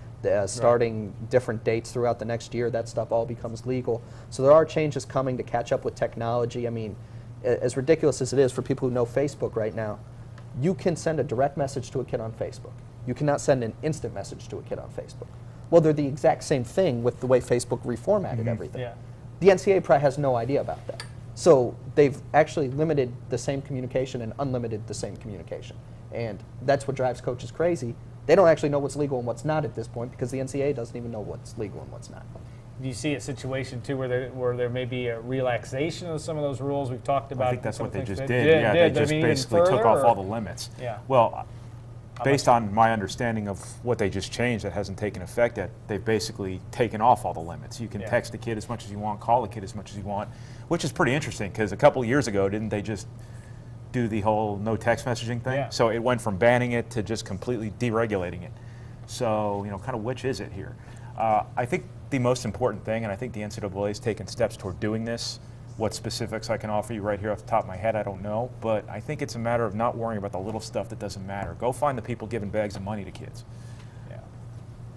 starting different dates throughout the next year. That stuff all becomes legal. So there are changes coming to catch up with technology. I mean, as ridiculous as it is for people who know Facebook right now, you can send a direct message to a kid on Facebook. You cannot send an instant message to a kid on Facebook. Well, they're the exact same thing with the way Facebook reformatted everything. Yeah. The NCAA probably has no idea about that. So they've actually limited the same communication and unlimited the same communication. And that's what drives coaches crazy. They don't actually know what's legal and what's not at this point, because the NCAA doesn't even know what's legal and what's not. Do you see a situation, too, where there may be a relaxation of some of those rules we've talked about? I think that's some what they things just that did. Yeah, they I just mean, even basically took further, off or- all the limits. Yeah. Well, based on my understanding of what they just changed that hasn't taken effect yet, they've basically taken off all the limits. You can Yeah. text a kid as much as you want, call a kid as much as you want, which is pretty interesting, because a couple of years ago, didn't they just do the whole no text messaging thing? Yeah. So it went from banning it to just completely deregulating it. So, you know, kind of which is it here? I think the most important thing, and I think the NCAA has taken steps toward doing this. What specifics I can offer you right here off the top of my head, I don't know. But I think it's a matter of not worrying about the little stuff that doesn't matter. Go find the people giving bags of money to kids. Yeah.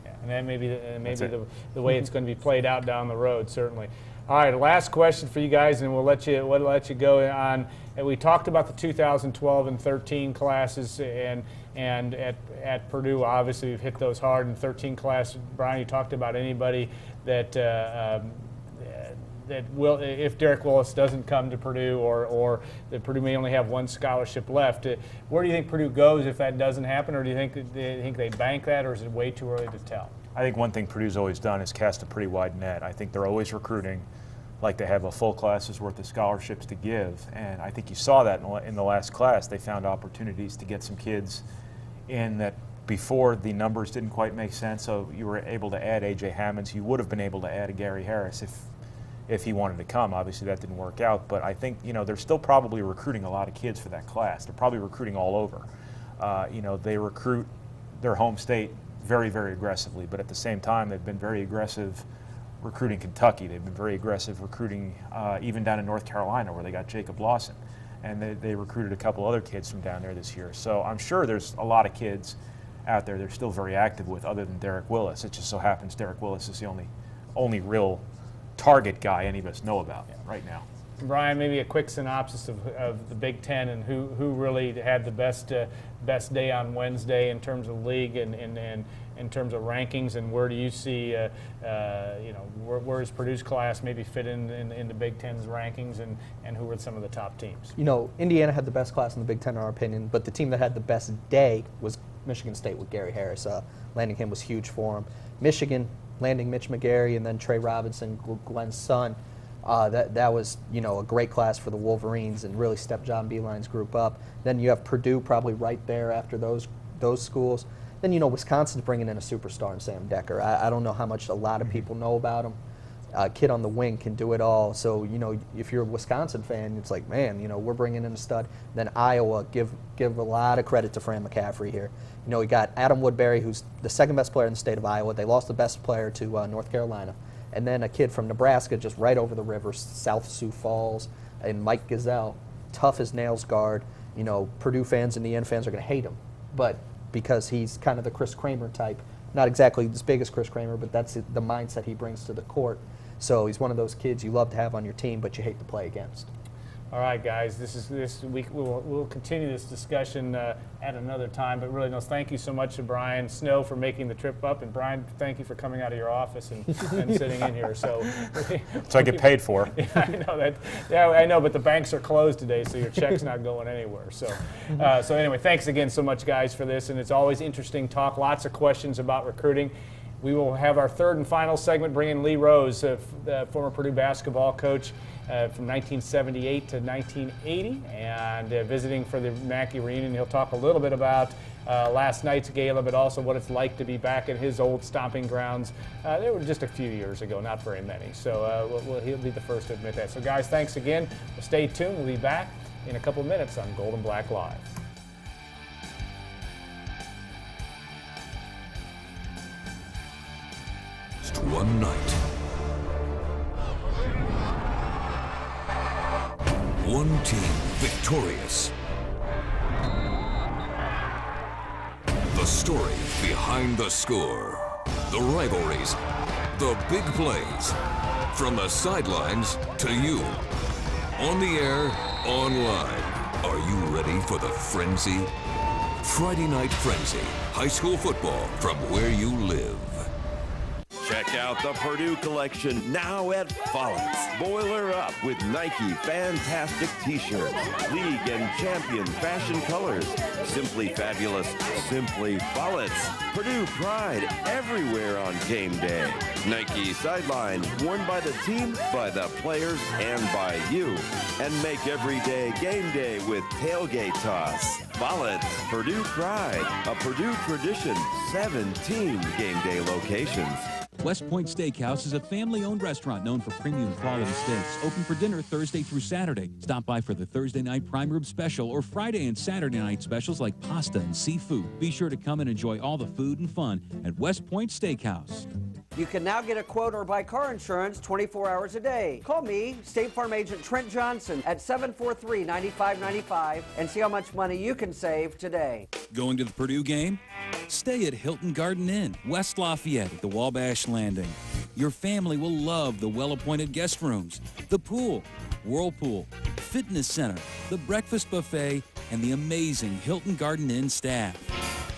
Yeah. And that may be, That's it. the way it's going to be played out down the road, certainly. All right, last question for you guys, and we'll let you go on. And we talked about the 2012 and 13 classes, and at Purdue, obviously we've hit those hard in 13 class. Brian, you talked about anybody that that will, if Derek Willis doesn't come to Purdue, or that Purdue may only have one scholarship left. Where do you think Purdue goes if that doesn't happen, or do you think they bank that, or is it way too early to tell? I think one thing Purdue's always done is cast a pretty wide net. I think they're always recruiting, like they have a full class's worth of scholarships to give, and I think you saw that in the last class. They found opportunities to get some kids in that before the numbers didn't quite make sense, so you were able to add A.J. Hammonds. You would have been able to add a Gary Harris if he wanted to come. Obviously that didn't work out, but I think, you know, they're still probably recruiting a lot of kids for that class. They're probably recruiting all over. You know, they recruit their home state very, very aggressively, but at the same time they've been very aggressive recruiting Kentucky. They've been very aggressive recruiting even down in North Carolina, where they got Jacob Lawson, and they recruited a couple other kids from down there this year. So I'm sure there's a lot of kids out there they're still very active with, other than Derek Willis. It just so happens Derek Willis is the only real target guy any of us know about right now. Brian, maybe a quick synopsis of the Big Ten, and who really had the best day on Wednesday in terms of league and in terms of rankings, and where do you see, you know, where is Purdue's class maybe fit in the Big Ten's rankings, and who were some of the top teams? You know, Indiana had the best class in the Big Ten in our opinion, but the team that had the best day was Michigan State with Gary Harris. Landing him was huge for him. Michigan landing Mitch McGary and then Trey Robinson, Glenn's son. That was, you know, a great class for the Wolverines and really stepped John Beeline's group up. Then you have Purdue probably right there after those schools. Then, you know, Wisconsin's bringing in a superstar in Sam Decker. I don't know how much a lot of people know about him. Kid on the wing can do it all. So, you know, if you're a Wisconsin fan, it's like, man, you know, we're bringing in a stud. Then Iowa, give a lot of credit to Fran McCaffrey here. You know, we got Adam Woodbury, who's the second best player in the state of Iowa. They lost the best player to North Carolina. And then a kid from Nebraska, just right over the river, South Sioux Falls, and Mike Gazelle, tough as nails guard. You know, Purdue fans and the Indiana fans are going to hate him, but because he's kind of the Chris Kramer type, not exactly as big as Chris Kramer, but that's the mindset he brings to the court. So he's one of those kids you love to have on your team, but you hate to play against. All right, guys, this week we'll continue this discussion at another time. But really, no, thank you so much to Brian Snow for making the trip up, and Brian, thank you for coming out of your office and sitting in here. So I get paid for. Yeah, I know that. Yeah, I know, but the banks are closed today, so your check's not going anywhere. So, so anyway, thanks again so much, guys, for this, and it's always interesting talk. Lots of questions about recruiting. We will have our third and final segment, bring in Lee Rose, the former Purdue basketball coach from 1978 to 1980, and visiting for the Mackey reunion. He'll talk a little bit about last night's gala, but also what it's like to be back in his old stomping grounds. They were just a few years ago, not very many. So he'll be the first to admit that. So guys, thanks again. Stay tuned. We'll be back in a couple of minutes on Gold and Black Live. Just one night. One team victorious. The story behind the score. The rivalries. The big plays. From the sidelines to you. On the air, online. Are you ready for the frenzy? Friday Night Frenzy. High school football from where you live. Check out the Purdue collection now at Follett's. Boiler up with Nike Fantastic T-shirts, League and Champion fashion colors. Simply fabulous, simply Follett's. Purdue pride everywhere on game day. Nike sideline, worn by the team, by the players, and by you. And make every day game day with tailgate toss. Follett's, Purdue pride, a Purdue tradition, 17 game day locations. West Point Steakhouse is a family-owned restaurant known for premium quality steaks. Open for dinner Thursday through Saturday. Stop by for the Thursday night prime rib special or Friday and Saturday night specials like pasta and seafood. Be sure to come and enjoy all the food and fun at West Point Steakhouse. You can now get a quote or buy car insurance 24 hours a day. Call me, State Farm Agent Trent Johnson, at 743-9595 and see how much money you can save today. Going to the Purdue game? Stay at Hilton Garden Inn, West Lafayette at the Wabash Landing. Your family will love the well-appointed guest rooms, the pool, whirlpool, fitness center, the breakfast buffet, and the amazing Hilton Garden Inn staff.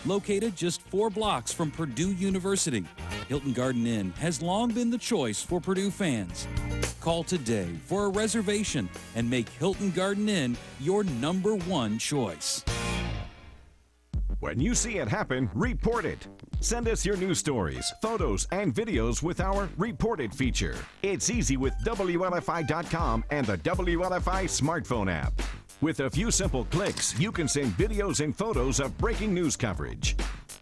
Located just 4 blocks from Purdue University, Hilton Garden Inn has long been the choice for Purdue fans. Call today for a reservation and make Hilton Garden Inn your #1 choice. When you see it happen, report it. Send us your news stories, photos, and videos with our Report It feature. It's easy with WLFI.com and the WLFI smartphone app. With a few simple clicks, you can send videos and photos of breaking news coverage.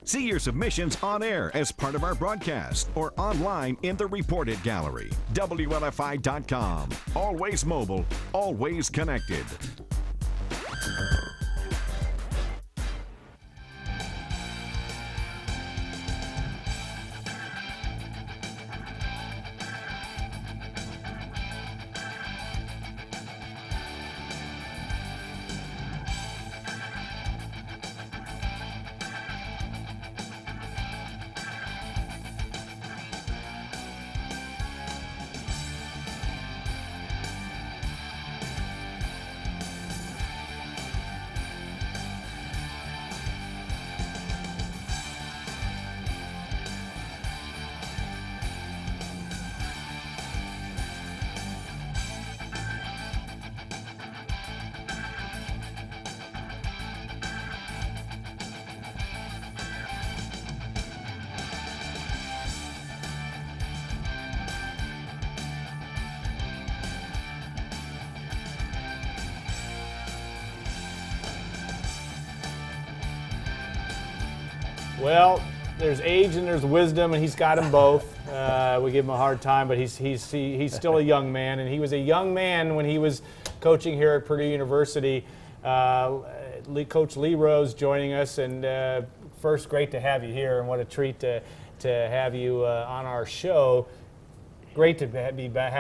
See your submissions on air as part of our broadcast or online in the Report It gallery. WLFI.com. Always mobile, always connected. Well, there's age and there's wisdom, and he's got them both. We give him a hard time, but he's still a young man, and he was a young man when he was coaching here at Purdue University. Coach Lee Rose joining us, and first, great to have you here, and what a treat to have you on our show. great to have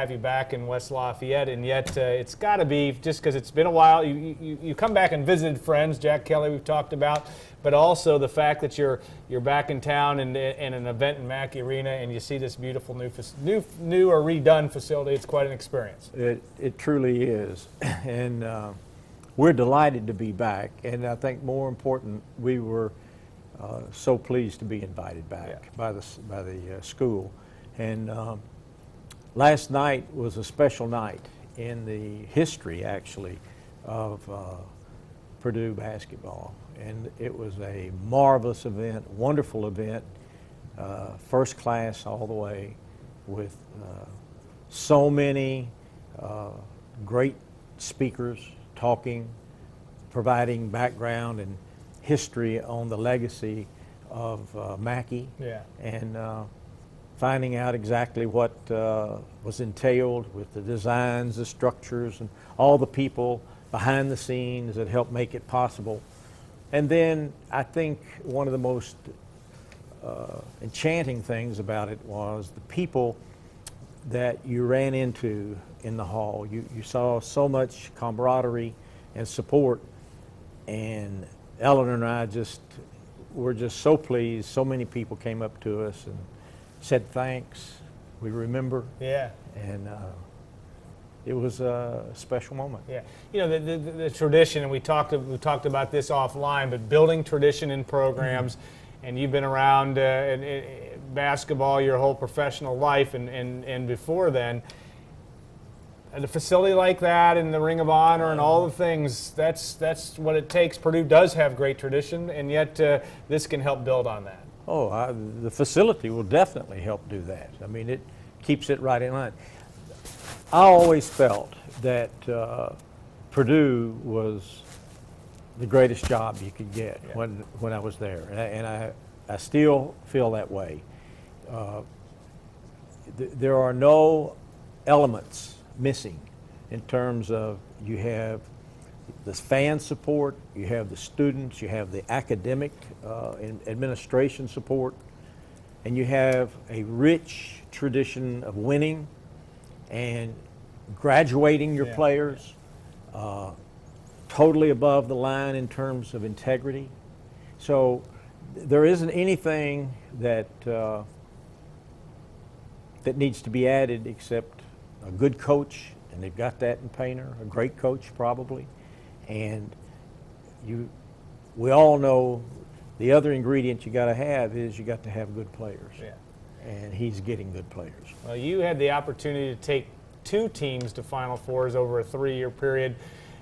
you back in West Lafayette, and yet it's got to be just because it's been a while. You come back and visited friends, Jack Kelly we've talked about, but also the fact that you're back in town and an event in Mackey Arena, and you see this beautiful new or redone facility. It's quite an experience. It truly is, and we're delighted to be back. And I think more important, we were so pleased to be invited back by the school. And last night was a special night in the history, actually, of Purdue basketball. And it was a marvelous event, wonderful event, first class all the way, with so many great speakers talking, providing background and history on the legacy of Mackey. Yeah. And finding out exactly what was entailed with the designs, the structures, and all the people behind the scenes that helped make it possible. And then I think one of the most enchanting things about it was the people that you ran into in the hall. You saw so much camaraderie and support, and Eleanor and I were just so pleased. So many people came up to us and said thanks. We remember. Yeah. And it was a special moment. Yeah, you know, the tradition, and we talked about this offline, but building tradition in programs, and you've been around in basketball your whole professional life, and before then, and a facility like that, and the Ring of Honor, and all the things, that's what it takes. Purdue does have great tradition, and yet this can help build on that. Oh, the facility will definitely help do that. I mean, it keeps it right in line. I always felt that Purdue was the greatest job you could get when I was there, and I still feel that way. There are no elements missing in terms of you have the fan support, you have the students, you have the academic and administration support, and you have a rich tradition of winning and graduating your players totally above the line in terms of integrity. So there isn't anything that that needs to be added except a good coach, and they've got that in Painter, a great coach probably, and we all know the other ingredient you got to have is you got to have good players. Yeah. And he's getting good players. Well, you had the opportunity to take two teams to Final Fours over a 3-year period.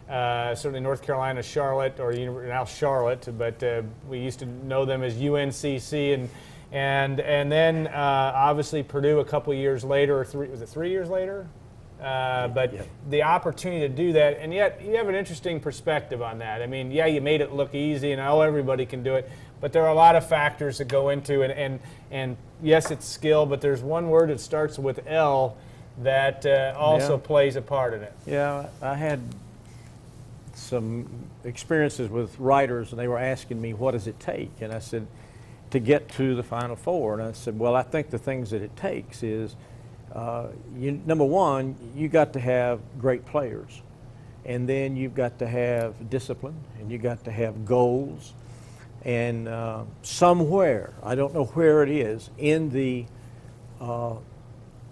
Certainly North Carolina, Charlotte, or now Charlotte, but we used to know them as UNCC, and then obviously Purdue a couple years later, or was it 3 years later? But the opportunity to do that, and yet you have an interesting perspective on that. I mean, yeah, you made it look easy, and I know everybody can do it, but there are a lot of factors that go into it, and yes, it's skill, but there's one word that starts with L that also plays a part in it. Yeah, I had some experiences with writers, and they were asking me, what does it take? And I said, to get to the Final Four. And I said, well, I think the things that it takes is, number one, you got to have great players. And then you've got to have discipline, and you got to have goals. And somewhere, I don't know where it is, in the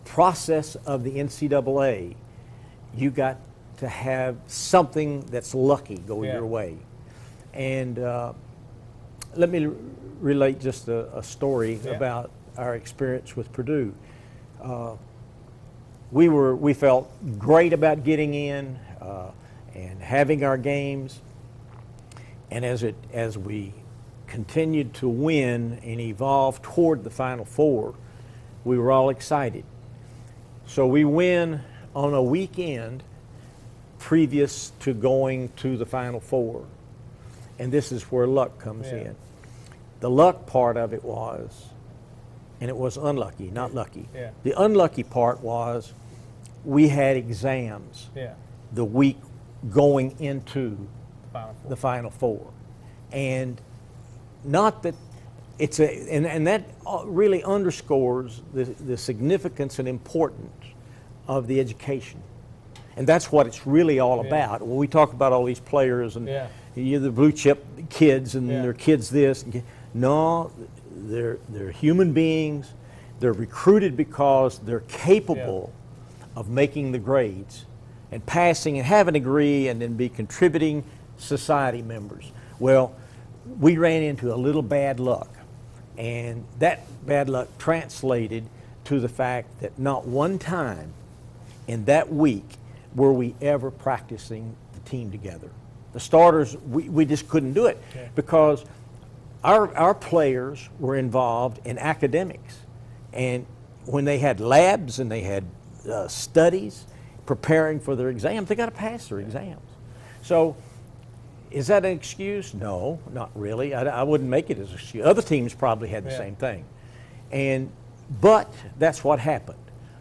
process of the NCAA, you got to have something that's lucky go your way. And let me relate just a story about our experience with Purdue. We felt great about getting in and having our games, and as we continued to win and evolve toward the Final Four, we were all excited. So we win on a weekend previous to going to the Final Four, and this is where luck comes in. The luck part of it was, and it was unlucky, not lucky. The unlucky part was we had exams the week going into the Final Four. And not that and that really underscores the significance and importance of the education. And that's what it's really all about. When we talk about all these players and the blue chip kids and their kids this, no, they're human beings. They're recruited because they're capable of making the grades and passing and having a degree and then be contributing society members. Well, we ran into a little bad luck, and that bad luck translated to the fact that not one time in that week were we ever practicing the team together. The starters, we just couldn't do it because our players were involved in academics. And when they had labs and they had studies preparing for their exams, they got to pass their exams. So is that an excuse? No, not really. I wouldn't make it as an excuse. Other teams probably had the same thing. But that's what happened.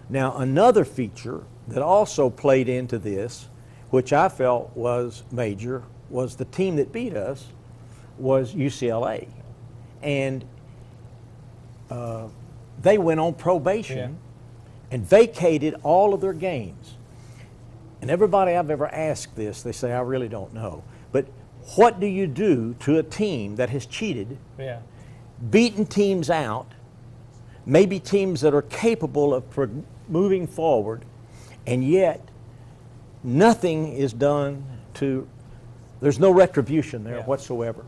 Now, another feature that also played into this, which I felt was major, was the team that beat us was UCLA. And they went on probation and vacated all of their games. And everybody I've ever asked this, they say, I really don't know. But what do you do to a team that has cheated, beaten teams out, maybe teams that are capable of moving forward, and yet nothing is done to, there's no retribution there whatsoever.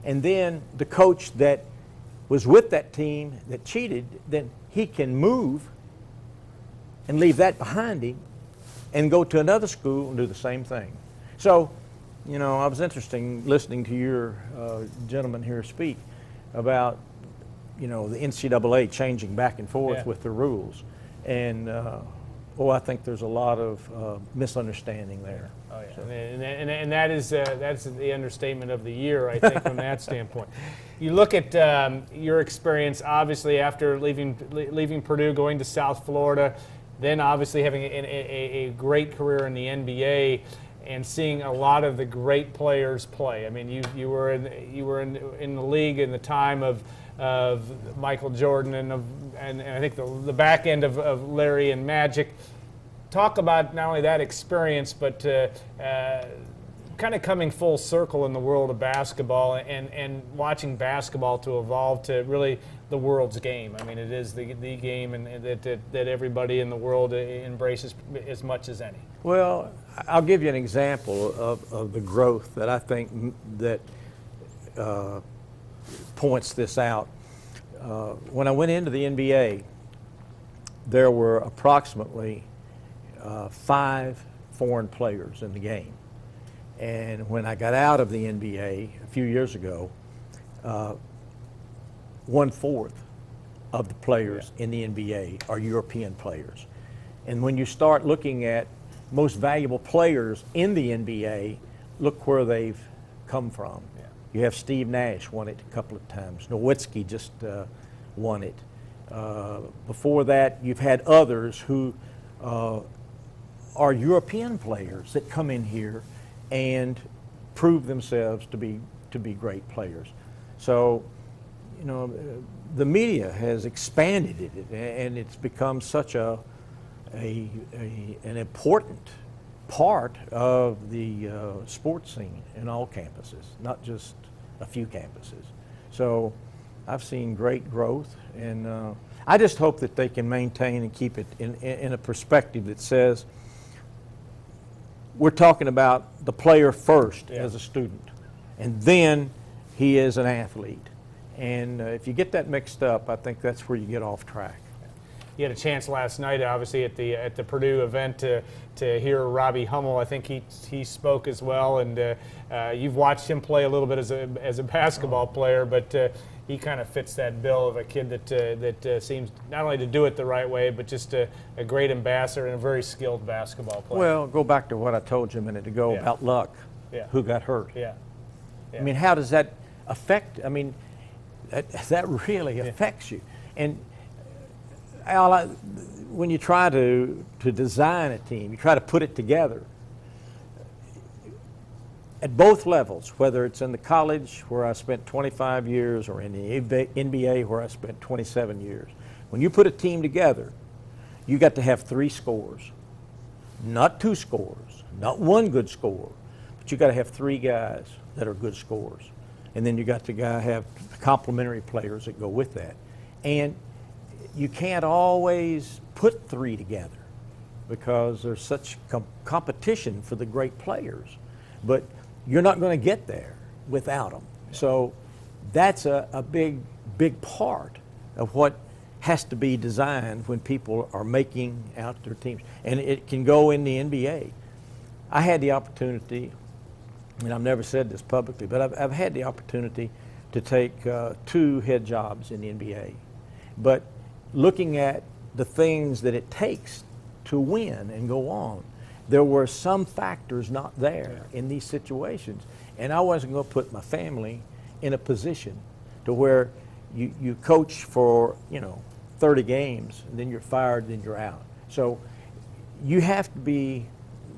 And then the coach that was with that team that cheated, then he can move and leave that behind him and go to another school and do the same thing. So, you know, I was interested listening to your gentleman here speak about, you know, the NCAA changing back and forth with the rules. And, I think there's a lot of misunderstanding there. Oh, yeah. So. And that is that's the understatement of the year, I think, from that standpoint. You look at your experience, obviously, after leaving Purdue, going to South Florida, then obviously having a great career in the NBA and seeing a lot of the great players play. I mean, you were in the league in the time of Michael Jordan and I think the back end of Larry and Magic. Talk about not only that experience, but kind of coming full circle in the world of basketball and watching basketball to evolve to really the world's game. I mean, it is the game and that everybody in the world embraces as much as any. Well, I'll give you an example of the growth that I think that points this out. When I went into the NBA, there were approximately 5 foreign players in the game. And when I got out of the NBA a few years ago, 1/4 of the players in the NBA are European players. And when you start looking at most valuable players in the NBA, look where they've come from. You have Steve Nash won it a couple of times. Nowitzki just won it. Before that, you've had others who are European players that come in here and prove themselves to be great players. So, you know, the media has expanded it, and it's become such an important part of the sports scene in all campuses, not just a few campuses. So I've seen great growth, and I just hope that they can maintain and keep it in a perspective that says we're talking about the player first as a student, and then he is an athlete. And if you get that mixed up, I think that's where you get off track. You had a chance last night, obviously, at the Purdue event to hear Robbie Hummel. I think he spoke as well, and you've watched him play a little bit as a basketball player, but he kind of fits that bill of a kid that seems not only to do it the right way, but just a great ambassador and a very skilled basketball player. Well, go back to what I told you a minute ago about luck. Who got hurt? I mean, how does that affect? I mean, that really affects you. And Al, when you try to design a team, you try to put it together, at both levels, whether it's in the college where I spent 25 years or in the NBA where I spent 27 years, when you put a team together, you got to have 3 scores, not 2 scores, not 1 good scorer, but you got to have 3 guys that are good scorers. And then you got to have complementary players that go with that. And you can't always put 3 together because there's such competition for the great players. But you're not going to get there without them. So that's a big part of what has to be designed when people are making out their teams. And it can go in the NBA. I had the opportunity, and I've never said this publicly, but I've had the opportunity to take 2 head jobs in the NBA. But looking at the things that it takes to win and go on, there were some factors not there in these situations. And I wasn't going to put my family in a position to where you coach for, 30 games, and then you're fired, then you're out. So you have to be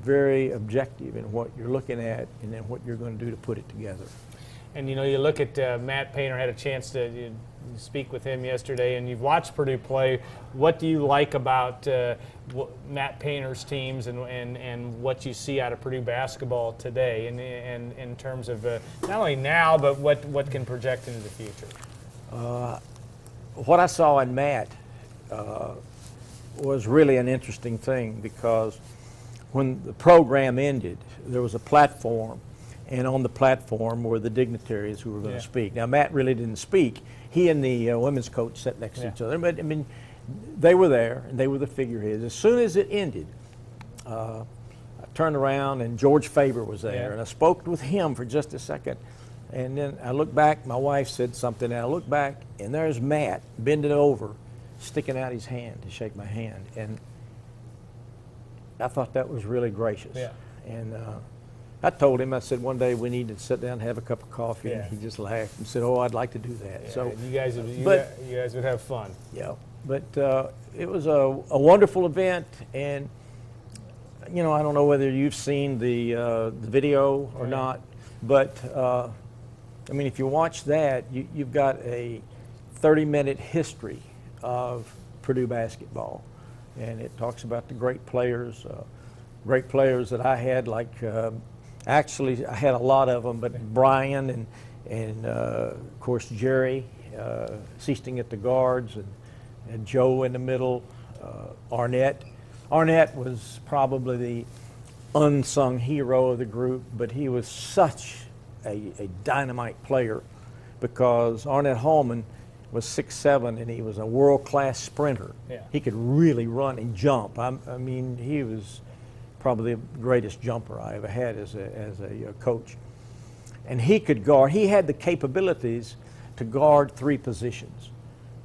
very objective in what you're looking at and then what you're going to do to put it together. And you look at Matt Painter. Had a chance to speak with him yesterday, and you've watched Purdue play. What do you like about Matt Painter's teams and what you see out of Purdue basketball today, and in terms of not only now but what can project into the future? What I saw in Matt was really an interesting thing, because when the program ended, there was a platform, and on the platform were the dignitaries who were going to speak. Now, Matt really didn't speak. He and the women's coach sat next to each other. But, I mean, they were there, and they were the figureheads. As soon as it ended, I turned around, and George Faber was there, and I spoke with him for just a second. And then I looked back, my wife said something, and I looked back, and there's Matt bending over, sticking out his hand to shake my hand. And I thought that was really gracious. Yeah. And I told him, I said, one day we need to sit down and have a cup of coffee. Yeah. And he just laughed and said, oh, I'd like to do that. Yeah, So and you guys would have fun. yeah, but it was a wonderful event, and I don't know whether you've seen the video or not, but I mean, if you watch that, you've got a 30-minute history of Purdue basketball, and it talks about the great players that I had, like actually I had a lot of them, but Brian and of course Jerry Seasting at the guards, and Joe in the middle, Arnett. Arnett was probably the unsung hero of the group, but he was such a dynamite player, because Arnett Hallman was 6'7", and he was a world-class sprinter. Yeah. He could really run and jump. I mean, he was probably the greatest jumper I ever had as a coach. And he could guard. He had the capabilities to guard 3 positions.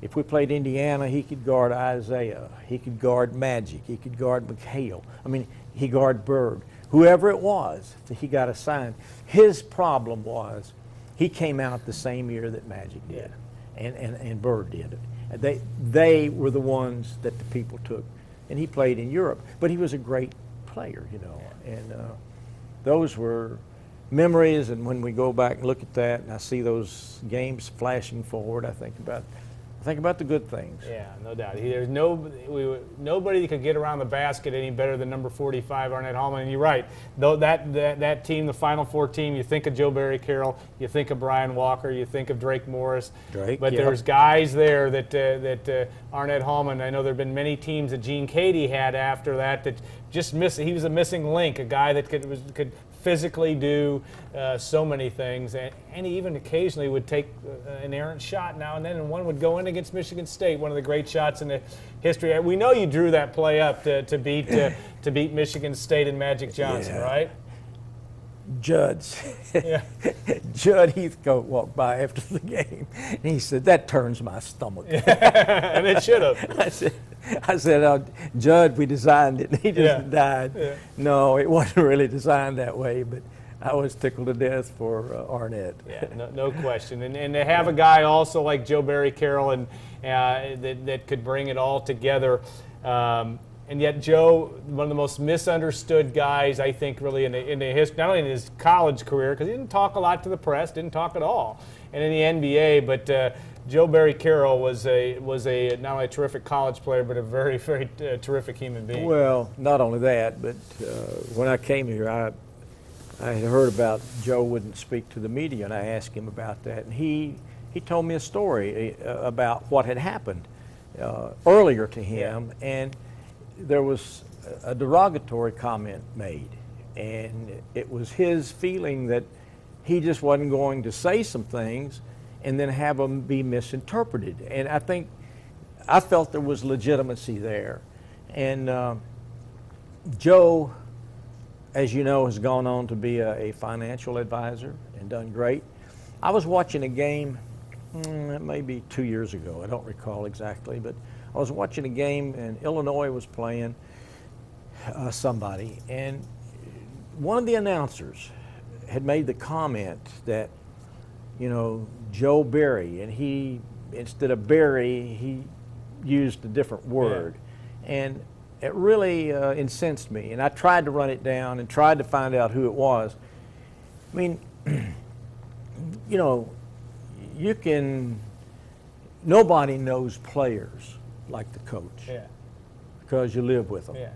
If we played Indiana, he could guard Isaiah. He could guard Magic. He could guard McHale. I mean, he guarded Bird. Whoever it was that he got assigned, his problem was he came out the same year that Magic did, and Bird did. They were the ones that the people took, and he played in Europe. But he was a great player, and those were memories. And when we go back and look at that, and I see those games flashing forward, I think about the good things. Yeah, no doubt. There's nobody that could get around the basket any better than number 45, Arnett Hallman. And you're right. Though that team, the Final Four team, you think of Joe Barry Carroll, you think of Brian Walker, you think of Drake Morris. But there's guys there that Arnett Hallman. I know there have been many teams that Gene Cady had after that just missed. He was a missing link, a guy that could physically do so many things, and he even occasionally would take an errant shot now and then, and one would go in against Michigan State, one of the great shots in the history. We know you drew that play up to beat Michigan State and Magic Johnson, right? Judd Heathcote walked by after the game, and he said, "That turns my stomach." And it should have. I said, Judd, we designed it. He just died. Yeah. No, it wasn't really designed that way, but I was tickled to death for Arnett. Yeah, no question. And to have a guy also like Joe Barry Carroll and that could bring it all together. And yet Joe, one of the most misunderstood guys, I think, really in the history, not only in his college career, because he didn't talk a lot to the press, didn't talk at all, and in the NBA, but Joe Barry Carroll was a not only a terrific college player, but a very, very terrific human being. Well, not only that, but when I came here, I had heard about Joe wouldn't speak to the media, and I asked him about that, and he told me a story about what had happened earlier to him, and there was a derogatory comment made, and it was his feeling that he just wasn't going to say some things and then have them be misinterpreted. And I felt there was legitimacy there. And Joe, as you know, has gone on to be a financial advisor and done great. I was watching a game, maybe 2 years ago, I don't recall exactly, but I was watching a game and Illinois was playing somebody, and one of the announcers had made the comment that, you know, Joe Barry, and he, instead of Barry, he used a different word. Yeah. And it really incensed me, and I tried to run it down and tried to find out who it was. I mean, you know, nobody knows players like the coach. Yeah. Because you live with them. Yeah.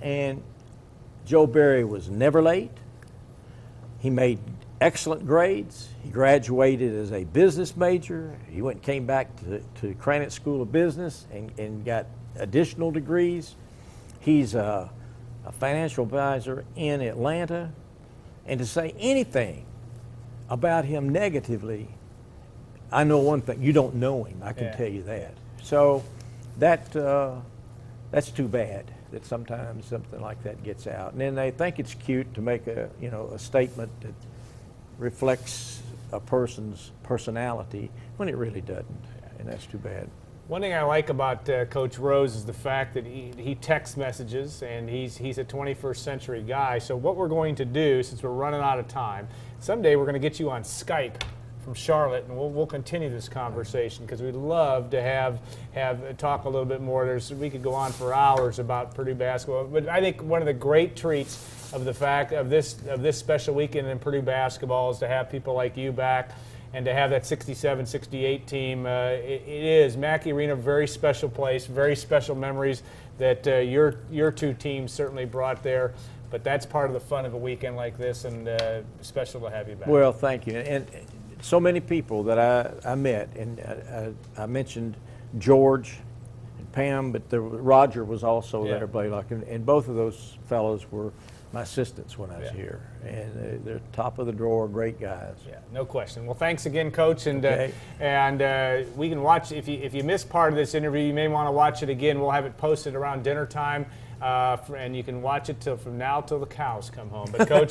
And Joe Barry was never late. He made excellent grades. He graduated as a business major. He came back to Krannert School of Business and got additional degrees. He's a financial advisor in Atlanta. And to say anything about him negatively, I know one thing, you don't know him, I can tell you that. So that's too bad that sometimes something like that gets out. And then they think it's cute to make a statement that reflects a person's personality when it really doesn't, and that's too bad. One thing I like about Coach Rose is the fact that he texts messages, and he's a 21st century guy. So what we're going to do, since we're running out of time, someday we're going to get you on Skype from Charlotte, and we'll continue this conversation because we'd love to have talk a little bit more. We could go on for hours about Purdue basketball, but I think one of the great treats of the fact of this special weekend in Purdue basketball is to have people like you back and to have that 67-68 team. It is Mackey Arena, very special place, very special memories that your two teams certainly brought there. But that's part of the fun of a weekend like this, and special to have you back. Well, thank you. And so many people that I met, and I mentioned George and Pam, but Roger was also there, Blaylock, and both of those fellows were my assistants when I was here, and they're top of the drawer, great guys. Yeah, no question. Well, thanks again, Coach, and we can watch. If you missed part of this interview, you may want to watch it again. We'll have it posted around dinner time. And you can watch it from now till the cows come home. But Coach,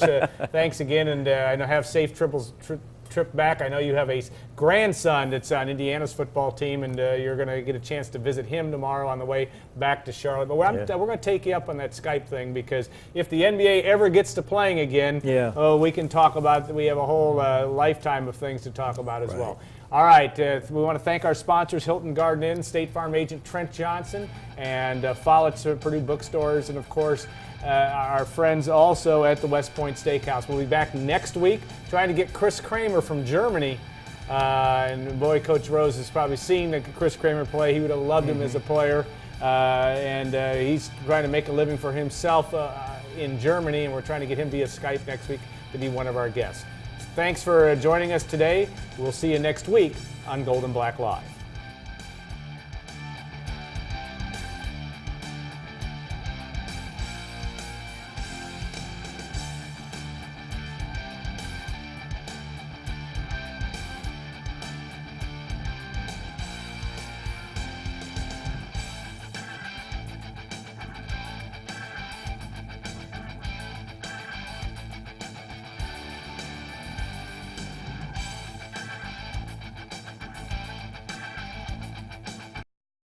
thanks again, and I know have safe trip back. I know you have a grandson that's on Indiana's football team, and you're going to get a chance to visit him tomorrow on the way back to Charlotte. But we're going to take you up on that Skype thing, because if the NBA ever gets to playing again, we can talk about. We have a whole lifetime of things to talk about as well. All right, we want to thank our sponsors, Hilton Garden Inn, State Farm agent Trent Johnson, and Follett's Purdue Bookstores, and of course our friends also at the West Point Steakhouse. We'll be back next week trying to get Chris Kramer from Germany. And boy, Coach Rose has probably seen Chris Kramer play. He would have loved him as a player. And he's trying to make a living for himself in Germany, and we're trying to get him via Skype next week to be one of our guests. Thanks for joining us today. We'll see you next week on Gold and Black Live.